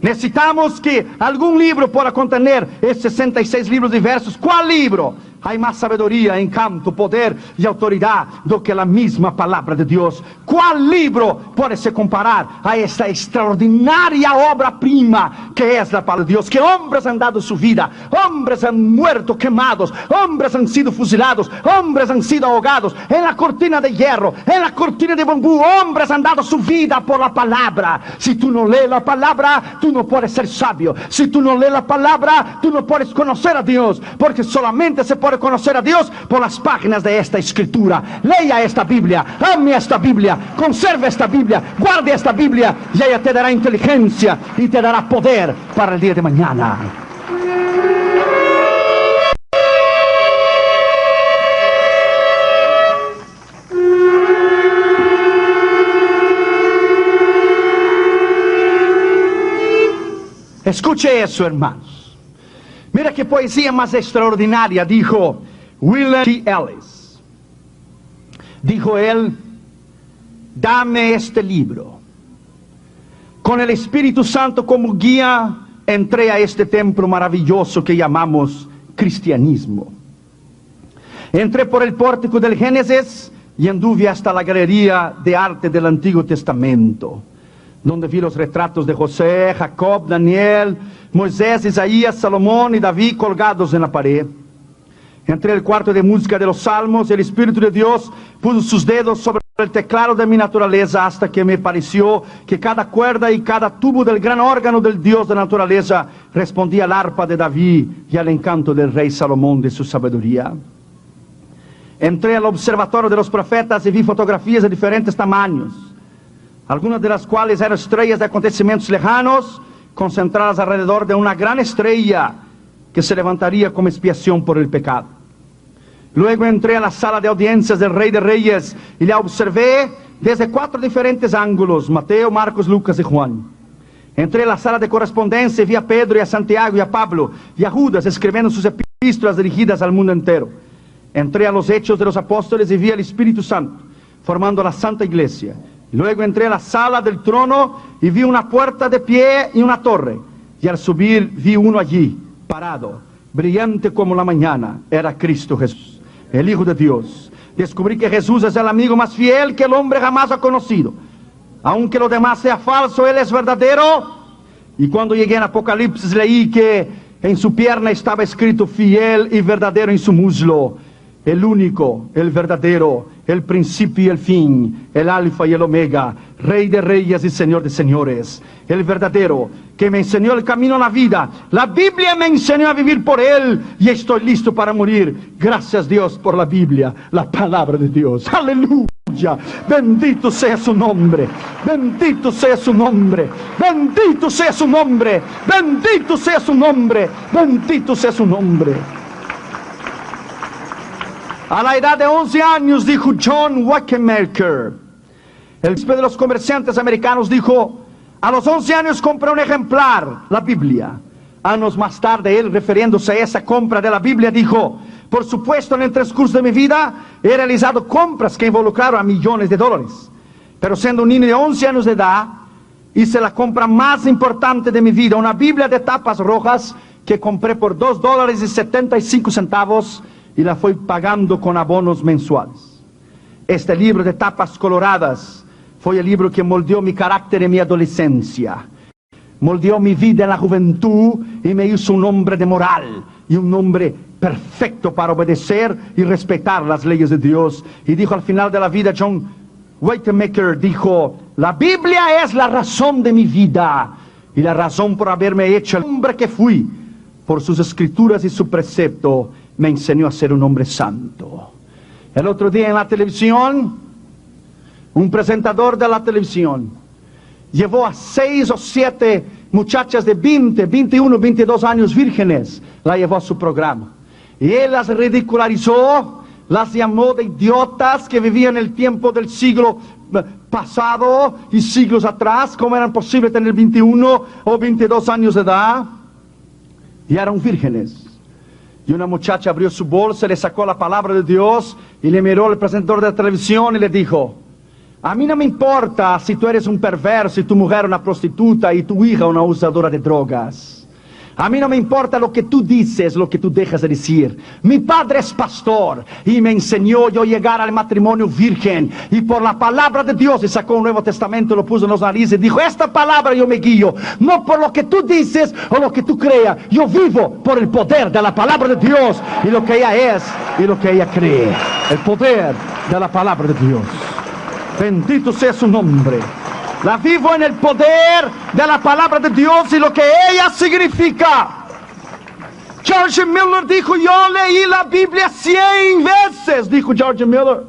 Necesitamos que algún libro pueda contener estos 66 libros diversos. ¿Cuál libro? Hay más sabiduría, encanto, poder y autoridad do que la misma palabra de Dios. ¿Cuál libro puede se comparar a esta extraordinaria obra prima que es la palabra de Dios? Que hombres han dado su vida, hombres han muerto quemados, hombres han sido fusilados, hombres han sido ahogados en la cortina de hierro, en la cortina de bambú. Hombres han dado su vida por la palabra. Si tú no lees la palabra, tú no puedes ser sabio. Si tú no lees la palabra, tú no puedes conocer a Dios, porque solamente se puede conocer a Dios por las páginas de esta escritura. Lea esta Biblia, ame esta Biblia, conserve esta Biblia, guarde esta Biblia y ella te dará inteligencia y te dará poder para el día de mañana. Escuche eso, hermanos. Mira qué poesía más extraordinaria dijo William T. Ellis. Dijo él, dame este libro. Con el Espíritu Santo como guía, entré a este templo maravilloso que llamamos cristianismo. Entré por el pórtico del Génesis y anduve hasta la galería de arte del Antiguo Testamento, donde vi los retratos de José, Jacob, Daniel, Moisés, Isaías, Salomón y David colgados en la pared. Entré al cuarto de música de los salmos y el Espíritu de Dios puso sus dedos sobre el teclado de mi naturaleza hasta que me pareció que cada cuerda y cada tubo del gran órgano del Dios de la naturaleza respondía al arpa de David y al encanto del rey Salomón de su sabiduría. Entré al observatorio de los profetas y vi fotografías de diferentes tamaños, algunas de las cuales eran estrellas de acontecimientos lejanos, concentradas alrededor de una gran estrella que se levantaría como expiación por el pecado. Luego entré a la sala de audiencias del Rey de Reyes y la observé desde 4 diferentes ángulos: Mateo, Marcos, Lucas y Juan. Entré a la sala de correspondencia y vi a Pedro y a Santiago y a Pablo y a Judas escribiendo sus epístolas dirigidas al mundo entero. Entré a los Hechos de los Apóstoles y vi al Espíritu Santo formando la Santa Iglesia. Luego entré a la sala del trono y vi una puerta de pie y una torre. Y al subir vi uno allí, parado, brillante como la mañana. Era Cristo Jesús, el Hijo de Dios. Descubrí que Jesús es el amigo más fiel que el hombre jamás ha conocido. Aunque lo demás sea falso, Él es verdadero. Y cuando llegué en Apocalipsis leí que en su pierna estaba escrito fiel y verdadero en su muslo. El único, el verdadero, el principio y el fin, el alfa y el omega, Rey de reyes y Señor de señores, el verdadero, que me enseñó el camino a la vida. La Biblia me enseñó a vivir por Él y estoy listo para morir. Gracias Dios por la Biblia, la palabra de Dios. Aleluya, bendito sea su nombre, bendito sea su nombre, bendito sea su nombre, bendito sea su nombre, bendito sea su nombre. A la edad de 11 años, dijo John Wanamaker, el príncipe de los comerciantes americanos, dijo, a los 11 años compré un ejemplar, la Biblia. Años más tarde, él, refiriéndose a esa compra de la Biblia, dijo, Por supuesto, en el transcurso de mi vida he realizado compras que involucraron a millones de dólares. Pero siendo un niño de 11 años de edad, hice la compra más importante de mi vida, una Biblia de tapas rojas que compré por $2.75 y la fui pagando con abonos mensuales. Este libro de tapas coloradas fue el libro que moldeó mi carácter en mi adolescencia, moldeó mi vida en la juventud y me hizo un hombre de moral y un hombre perfecto para obedecer y respetar las leyes de Dios. Y dijo al final de la vida, John Waitemaker dijo: la Biblia es la razón de mi vida y la razón por haberme hecho el hombre que fui. Por sus escrituras y su precepto me enseñó a ser un hombre santo. El otro día en la televisión, un presentador de la televisión llevó a 6 o 7 muchachas de 20, 21, 22 años vírgenes, la llevó a su programa. Y él las ridicularizó, las llamó de idiotas que vivían en el tiempo del siglo pasado y siglos atrás. ¿Cómo era posible tener 21 o 22 años de edad? Y eran vírgenes. Y una muchacha abrió su bolsa, le sacó la palabra de Dios y le miró al presentador de la televisión y le dijo: a mí no me importa si tú eres un perverso y tu mujer una prostituta y tu hija una usadora de drogas. A mí no me importa lo que tú dices, lo que tú dejas de decir. Mi padre es pastor y me enseñó yo llegar al matrimonio virgen. Y por la palabra de Dios, y sacó un Nuevo Testamento, lo puso en los narices y dijo: esta palabra yo me guío, no por lo que tú dices o lo que tú creas. Yo vivo por el poder de la palabra de Dios y lo que ella es y lo que ella cree. El poder de la palabra de Dios. Bendito sea su nombre. La vivo en el poder de la palabra de Dios y lo que ella significa. George Miller dijo: yo leí la Biblia 100 veces, dijo George Miller.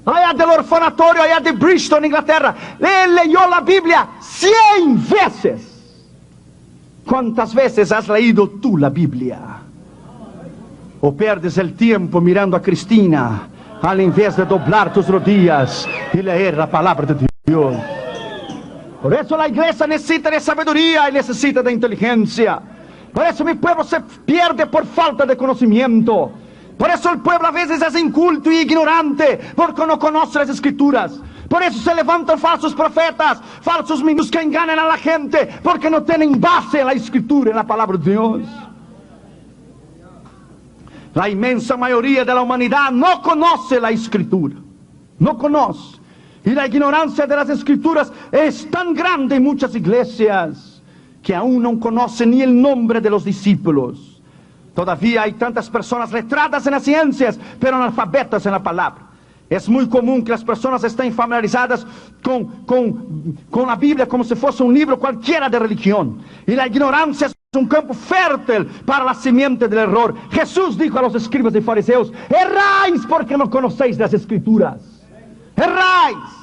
Allá del orfanatorio, allá de Bristol, Inglaterra. Él leyó la Biblia 100 veces. ¿Cuántas veces has leído tú la Biblia? ¿O pierdes el tiempo mirando a Cristina al invés de doblar tus rodillas y leer la palabra de Dios? Por eso la iglesia necesita de sabiduría y necesita de inteligencia. Por eso mi pueblo se pierde por falta de conocimiento. Por eso el pueblo a veces es inculto y ignorante, porque no conoce las escrituras. Por eso se levantan falsos profetas, falsos ministros que engañan a la gente, porque no tienen base en la escritura, en la palabra de Dios. La inmensa mayoría de la humanidad no conoce la escritura. No conoce. Y la ignorancia de las escrituras es tan grande en muchas iglesias que aún no conocen ni el nombre de los discípulos. Todavía hay tantas personas letradas en las ciencias, pero analfabetas en la palabra. Es muy común que las personas estén familiarizadas con la Biblia como si fuese un libro cualquiera de religión. Y la ignorancia es un campo fértil para la simiente del error. Jesús dijo a los escribas y fariseos: erráis porque no conocéis las escrituras. Erráis.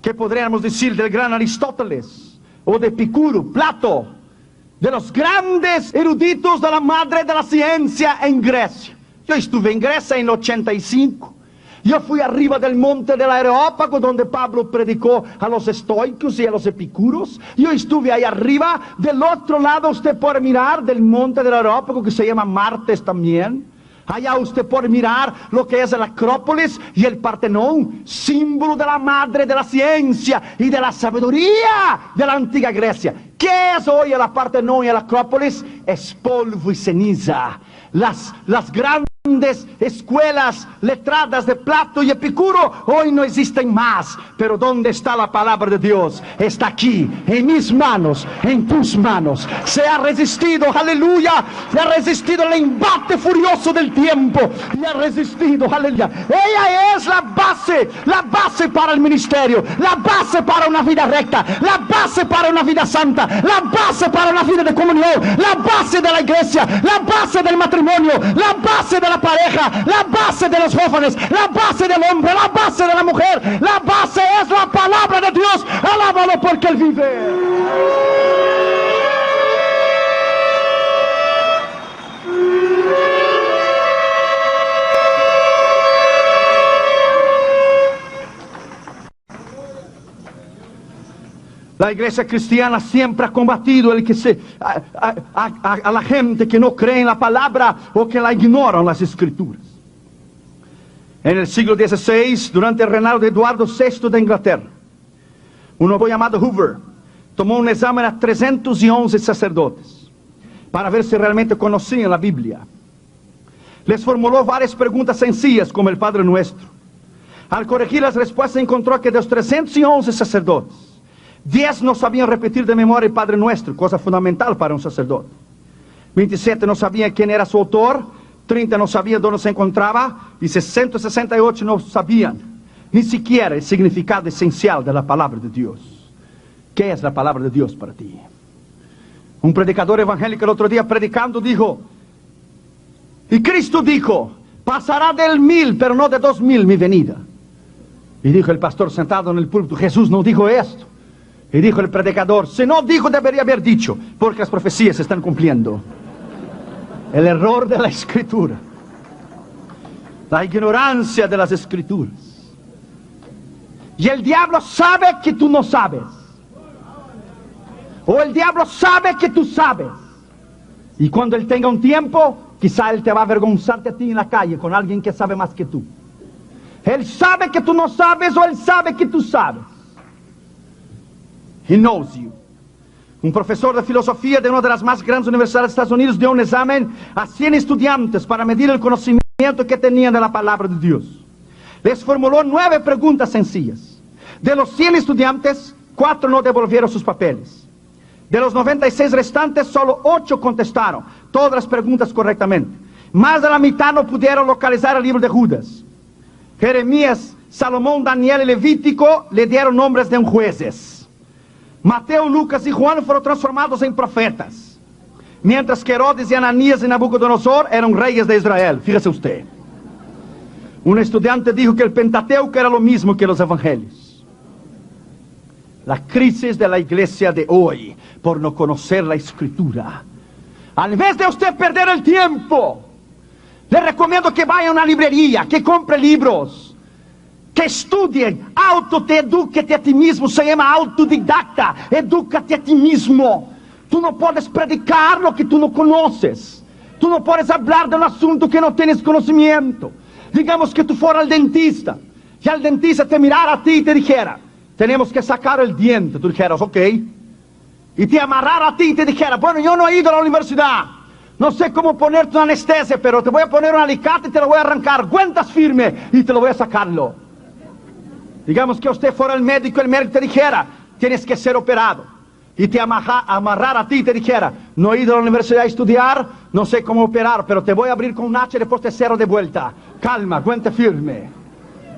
¿Qué podríamos decir del gran Aristóteles o de Epicuro, Plato, de los grandes eruditos de la madre de la ciencia en Grecia? Yo estuve en Grecia en el 85. Yo fui arriba del monte del Areópago, donde Pablo predicó a los estoicos y a los epicuros. Yo estuve ahí arriba. Del otro lado usted puede mirar del monte del Areópago, que se llama Martes también. Allá usted puede mirar lo que es el Acrópolis y el Partenón, símbolo de la madre de la ciencia y de la sabiduría de la antigua Grecia. ¿Qué es hoy el Partenón y el Acrópolis? Es polvo y ceniza. Las grandes escuelas letradas de Plato y Epicuro hoy no existen más. Pero ¿dónde está la palabra de Dios? Está aquí, en mis manos, en tus manos. Se ha resistido, aleluya. Se ha resistido el embate furioso del tiempo. Y ha resistido, aleluya. Ella es la base para el ministerio, la base para una vida recta, la base para una vida santa, la base para una vida de comunión, la base de la iglesia, la base del matrimonio, la base de la pareja, la base de los jóvenes, la base del hombre, la base de la mujer. La base es la palabra de Dios. Alábalo porque Él vive. La iglesia cristiana siempre ha combatido a la gente que no cree en la palabra o que la ignoran las escrituras. En el siglo XVI, durante el reinado de Eduardo VI de Inglaterra, un hombre llamado Hoover tomó un examen a 311 sacerdotes para ver si realmente conocían la Biblia. Les formuló varias preguntas sencillas como el Padre Nuestro. Al corregir las respuestas encontró que de los 311 sacerdotes, 10 no sabían repetir de memoria el Padre Nuestro, cosa fundamental para un sacerdote. 27 no sabían quién era su autor, 30 no sabían dónde se encontraba y 168 no sabían ni siquiera el significado esencial de la palabra de Dios. ¿Qué es la palabra de Dios para ti? Un predicador evangélico el otro día predicando dijo, y Cristo dijo, pasará del 1000, pero no de 2000 mi venida. Y dijo el pastor sentado en el púlpito, Jesús no dijo esto. Y dijo el predicador, si no dijo debería haber dicho, porque las profecías se están cumpliendo. El error de la escritura, la ignorancia de las escrituras. Y el diablo sabe que tú no sabes. O el diablo sabe que tú sabes. Y cuando él tenga un tiempo, quizá él te va a avergonzarte a ti en la calle con alguien que sabe más que tú. Él sabe que tú no sabes o él sabe que tú sabes. He knows you. Un profesor de filosofía de una de las más grandes universidades de Estados Unidos dio un examen a 100 estudiantes para medir el conocimiento que tenían de la palabra de Dios. Les formuló 9 preguntas sencillas. De los 100 estudiantes, 4 no devolvieron sus papeles. De los 96 restantes, solo 8 contestaron todas las preguntas correctamente. Más de la mitad no pudieron localizar el libro de Judas. Jeremías, Salomón, Daniel y Levítico le dieron nombres de jueces. Mateo, Lucas y Juan fueron transformados en profetas. Mientras que Herodes y Ananías y Nabucodonosor eran reyes de Israel. Fíjese usted. Un estudiante dijo que el Pentateuco era lo mismo que los evangelios. La crisis de la iglesia de hoy por no conocer la escritura. Al vez de usted perder el tiempo, le recomiendo que vaya a una librería, que compre libros, que estudie, autoeduque-te a ti mismo, se llama autodidacta, edúcate a ti mismo. Tú no puedes predicar lo que tú no conoces. Tú no puedes hablar de un asunto que no tienes conocimiento. Digamos que tú fueras al dentista, y el dentista te mirara a ti y te dijera, tenemos que sacar el diente. Tú dijeras, ok. Y te amarrara a ti y te dijera, bueno, yo no he ido a la universidad, no sé cómo ponerte una anestesia, pero te voy a poner un alicate y te lo voy a arrancar, aguantas firme y te lo voy a sacarlo. Digamos que usted fuera el médico te dijera, tienes que ser operado. Y te amarrara a ti y te dijera, no he ido a la universidad a estudiar, no sé cómo operar, pero te voy a abrir con un hacha y después te cierro de vuelta. Calma, aguante firme.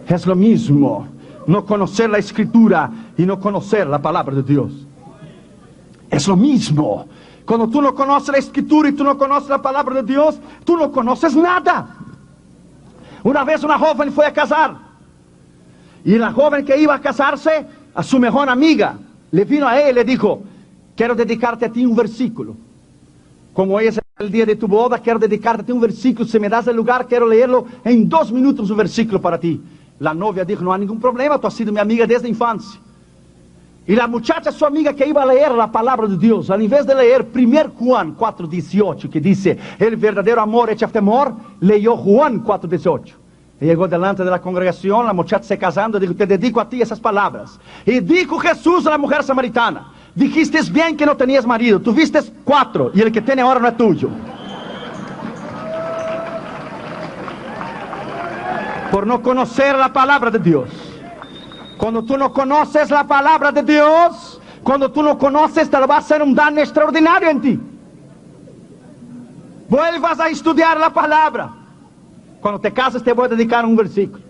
Es lo mismo, no conocer la escritura y no conocer la palabra de Dios. Es lo mismo. Cuando tú no conoces la escritura y tú no conoces la palabra de Dios, tú no conoces nada. Una vez una joven fue a casar. Y la joven que iba a casarse, a su mejor amiga, le vino a ella y le dijo, quiero dedicarte a ti un versículo. Como hoy es el día de tu boda, quiero dedicarte a ti un versículo. Si me das el lugar, quiero leerlo en 2 minutos, un versículo para ti. La novia dijo, no hay ningún problema, tú has sido mi amiga desde la infancia. Y la muchacha, su amiga, que iba a leer la palabra de Dios, al invés de leer 1 Juan 4:18, que dice, el verdadero amor echa temor, leyó Juan 4:18. Y llegó delante de la congregación, la muchacha se casando, dijo, te dedico a ti esas palabras. Y dijo Jesús a la mujer samaritana, dijiste bien que no tenías marido, tuviste 4 y el que tiene ahora no es tuyo. Por no conocer la palabra de Dios. Cuando tú no conoces la palabra de Dios, cuando tú no conoces, te va a hacer un daño extraordinario en ti. Vuelvas a estudiar la palabra. Cuando te cases te voy a dedicar un versículo.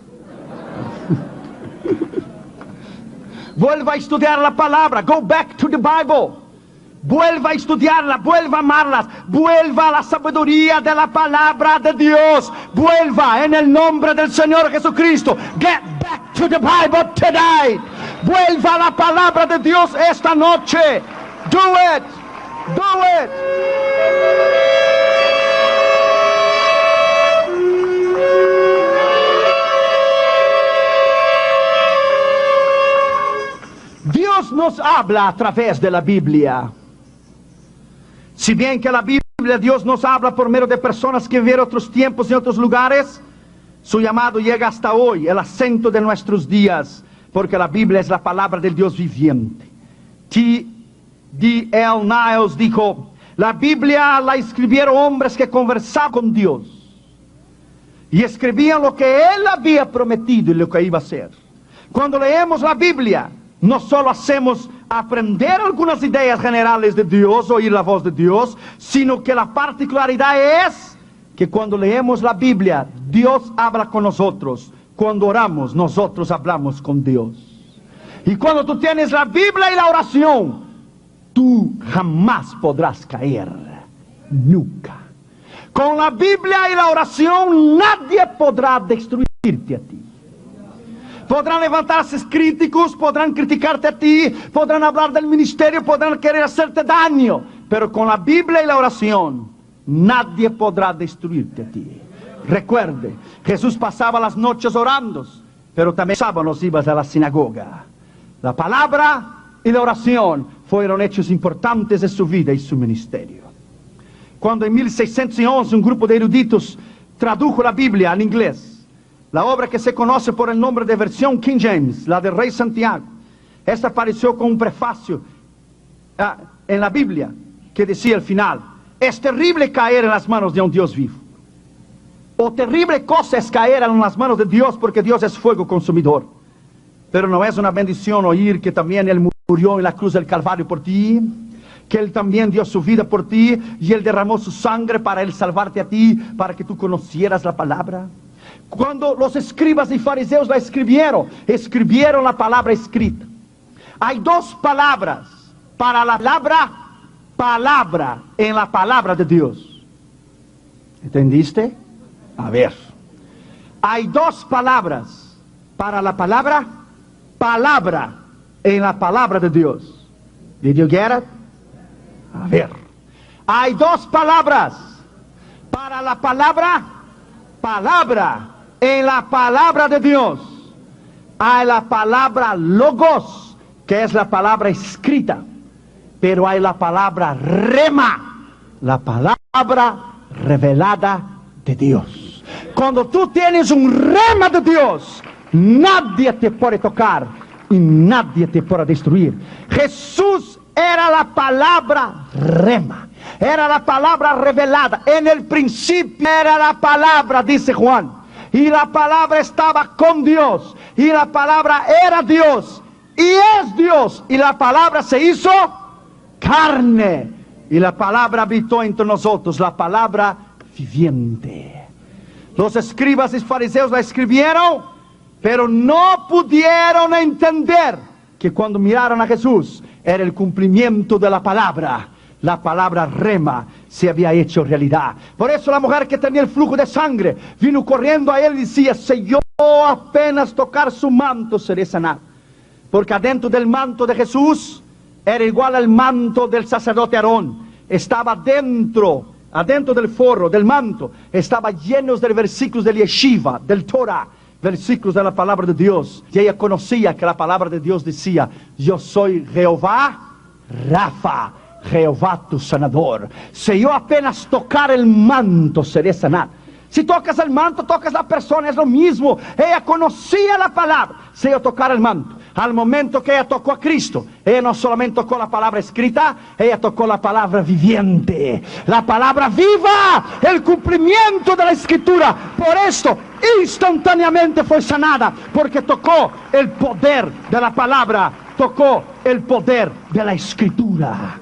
Vuelva a estudiar la palabra. Go back to the Bible. Vuelva a estudiarla, vuelva a amarlas, vuelva a la sabiduría de la palabra de Dios. Vuelva en el nombre del Señor Jesucristo. Get back to the Bible today. Vuelva a la palabra de Dios esta noche. Do it. Do it. Dios Dios nos habla a través de la Biblia. Si bien que la Biblia, Dios nos habla por medio de personas que vivieron otros tiempos y otros lugares, su llamado llega hasta hoy, el acento de nuestros días, porque la Biblia es la palabra del Dios viviente. T.D.L. Niles dijo: la Biblia la escribieron hombres que conversaban con Dios y escribían lo que Él había prometido y lo que iba a hacer. Cuando leemos la Biblia, no solo hacemos aprender algunas ideas generales de Dios, oír la voz de Dios, sino que la particularidad es que cuando leemos la Biblia, Dios habla con nosotros. Cuando oramos, nosotros hablamos con Dios. Y cuando tú tienes la Biblia y la oración, tú jamás podrás caer. Nunca. Con la Biblia y la oración, nadie podrá destruirte a ti. Podrán levantarse críticos, podrán criticarte a ti, podrán hablar del ministerio, podrán querer hacerte daño. Pero con la Biblia y la oración, nadie podrá destruirte a ti. Recuerde, Jesús pasaba las noches orando, pero también sábados iba a la sinagoga. La palabra y la oración fueron hechos importantes de su vida y su ministerio. Cuando en 1611 un grupo de eruditos tradujo la Biblia al inglés, la obra que se conoce por el nombre de versión King James, la del Rey Santiago, esta apareció con un prefacio en la Biblia que decía al final: es terrible caer en las manos de un Dios vivo. O terrible cosa es caer en las manos de Dios, porque Dios es fuego consumidor. Pero no es una bendición oír que también Él murió en la cruz del Calvario por ti, que Él también dio su vida por ti, y Él derramó su sangre para Él salvarte a ti, para que tú conocieras la palabra. Cuando los escribas y fariseos la escribieron la palabra escrita. Hay dos palabras para la palabra en la palabra de Dios. ¿Entendiste? A ver. Hay dos palabras para la palabra en la palabra de Dios. Did you get it? A ver. Hay dos palabras para la palabra en la palabra de Dios. Hay la palabra logos, que es la palabra escrita, pero hay la palabra rema, la palabra revelada de Dios. Cuando tú tienes un rema de Dios, nadie te puede tocar y nadie te puede destruir. Jesús era la palabra rema, era la palabra revelada. En el principio era la palabra, dice Juan, y la palabra estaba con Dios, y la palabra era Dios, y es Dios, y la palabra se hizo carne, y la palabra habitó entre nosotros, la palabra viviente. Los escribas y fariseos la escribieron, pero no pudieron entender que cuando miraron a Jesús era el cumplimiento de la palabra rema se había hecho realidad. Por eso la mujer que tenía el flujo de sangre vino corriendo a él y decía: si yo apenas tocar su manto, seré sanado. Porque adentro del manto de Jesús era igual al manto del sacerdote Aarón. Estaba adentro del forro, del manto, estaba lleno de versículos del Yeshiva, del Torah, versículos de la palabra de Dios. Y ella conocía que la palabra de Dios decía: yo soy Jehová Rafa, Jehová tu sanador. Si yo apenas tocar el manto, seré sanado. Si tocas el manto, tocas la persona, es lo mismo. Ella conocía la palabra. Si yo tocar el manto, al momento que ella tocó a Cristo, ella no solamente tocó la palabra escrita, ella tocó la palabra viviente, la palabra viva, el cumplimiento de la escritura. Por esto instantáneamente fue sanada, porque tocó el poder de la palabra, tocó el poder de la escritura.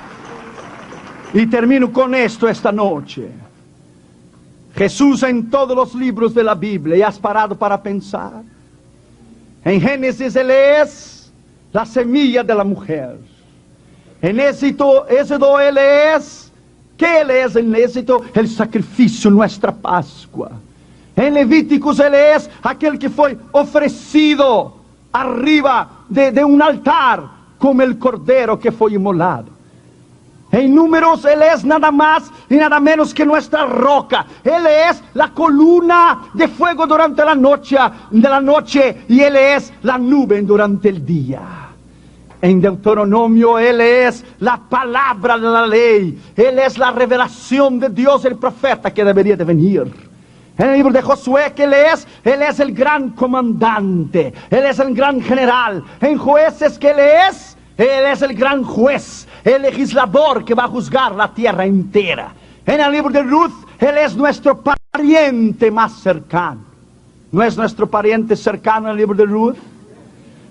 Y termino con esto esta noche. Jesús en todos los libros de la Biblia, y has parado para pensar. En Génesis Él es la semilla de la mujer. En Éxodo Él es, ¿qué Él es en Éxodo? El sacrificio, nuestra Pascua. En Levíticos Él es aquel que fue ofrecido arriba de un altar, como el cordero que fue inmolado. En Números Él es nada más y nada menos que nuestra roca. Él es la columna de fuego durante la noche, y Él es la nube durante el día. En Deuteronomio, Él es la palabra de la ley. Él es la revelación de Dios, el profeta que debería de venir. En el libro de Josué, que Él es el gran comandante. Él es el gran general. En Jueces, que Él es el gran juez, el legislador que va a juzgar la tierra entera. En el libro de Ruth, Él es nuestro pariente más cercano. ¿No es nuestro pariente cercano en el libro de Ruth?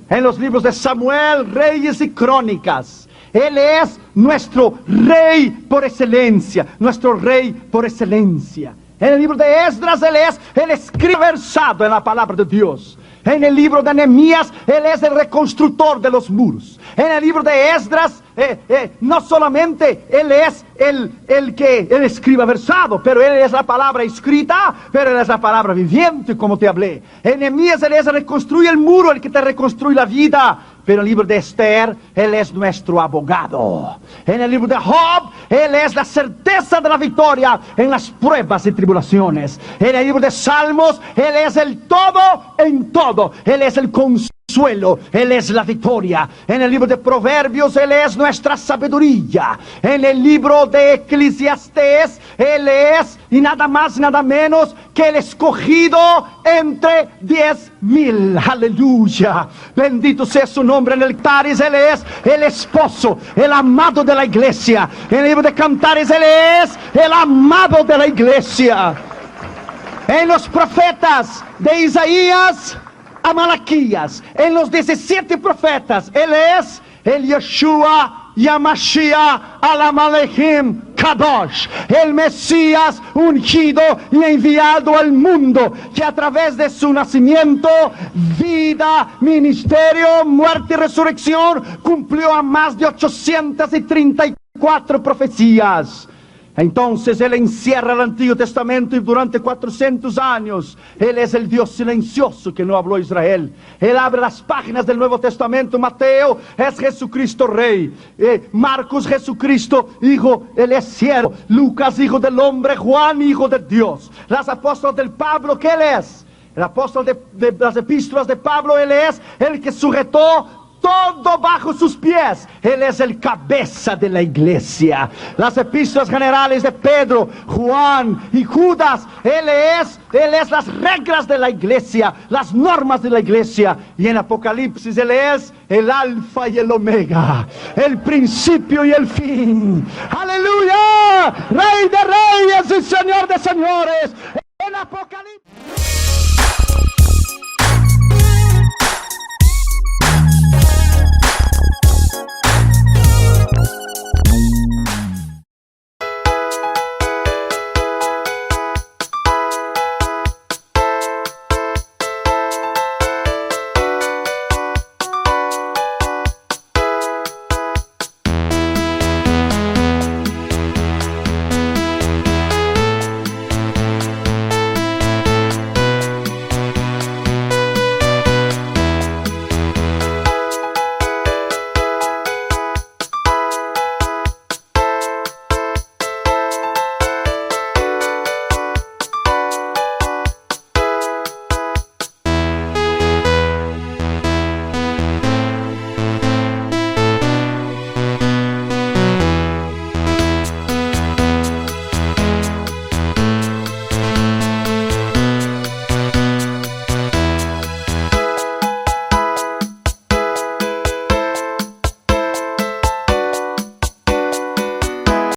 En los libros de Samuel, Reyes y Crónicas, Él es nuestro rey por excelencia, nuestro rey por excelencia. En el libro de Esdras, Él es el escriba versado en la palabra de Dios. En el libro de Nehemías, Él es el reconstructor de los muros. En el libro de Esdras, no solamente Él es el escriba versado, pero Él es la palabra escrita, pero Él es la palabra viviente, como te hablé. En Nehemías, Él es el que reconstruye el muro, el que te reconstruye la vida. Pero en el libro de Esther, Él es nuestro abogado. En el libro de Job, Él es la certeza de la victoria en las pruebas y tribulaciones. En el libro de Salmos, Él es el todo en todo. Él es el consuelo, Él es la victoria. En el libro de Proverbios, Él es nuestra sabiduría. En el libro de Eclesiastés, Él es, y nada más, nada menos, que el escogido entre 10,000. Aleluya. Bendito sea su nombre. En el Cantares, Él es el esposo, el amado de la iglesia. En el libro de Cantares, Él es el amado de la iglesia. En los profetas de Isaías a Malaquías, en los 17 profetas, Él es el Yeshua Yamashiach Alamalehim Kadosh, el Mesías ungido y enviado al mundo, que a través de su nacimiento, vida, ministerio, muerte y resurrección, cumplió a más de 834 profecías. Entonces Él encierra el Antiguo Testamento y durante 400 años Él es el Dios silencioso que no habló Israel. Él abre las páginas del Nuevo Testamento. Mateo es Jesucristo Rey, Marcos Jesucristo Hijo, Él es siervo, Lucas Hijo del Hombre, Juan Hijo de Dios. Las apóstolas del Pablo, ¿qué Él es? El apóstol de las epístolas de Pablo, Él es el que sujetó todo bajo sus pies. Él es el cabeza de la iglesia. Las epístolas generales de Pedro, Juan y Judas, Él es las reglas de la iglesia, las normas de la iglesia. Y en Apocalipsis, Él es el alfa y el omega, el principio y el fin. Aleluya, Rey de reyes y Señor de señores. En Apocalipsis.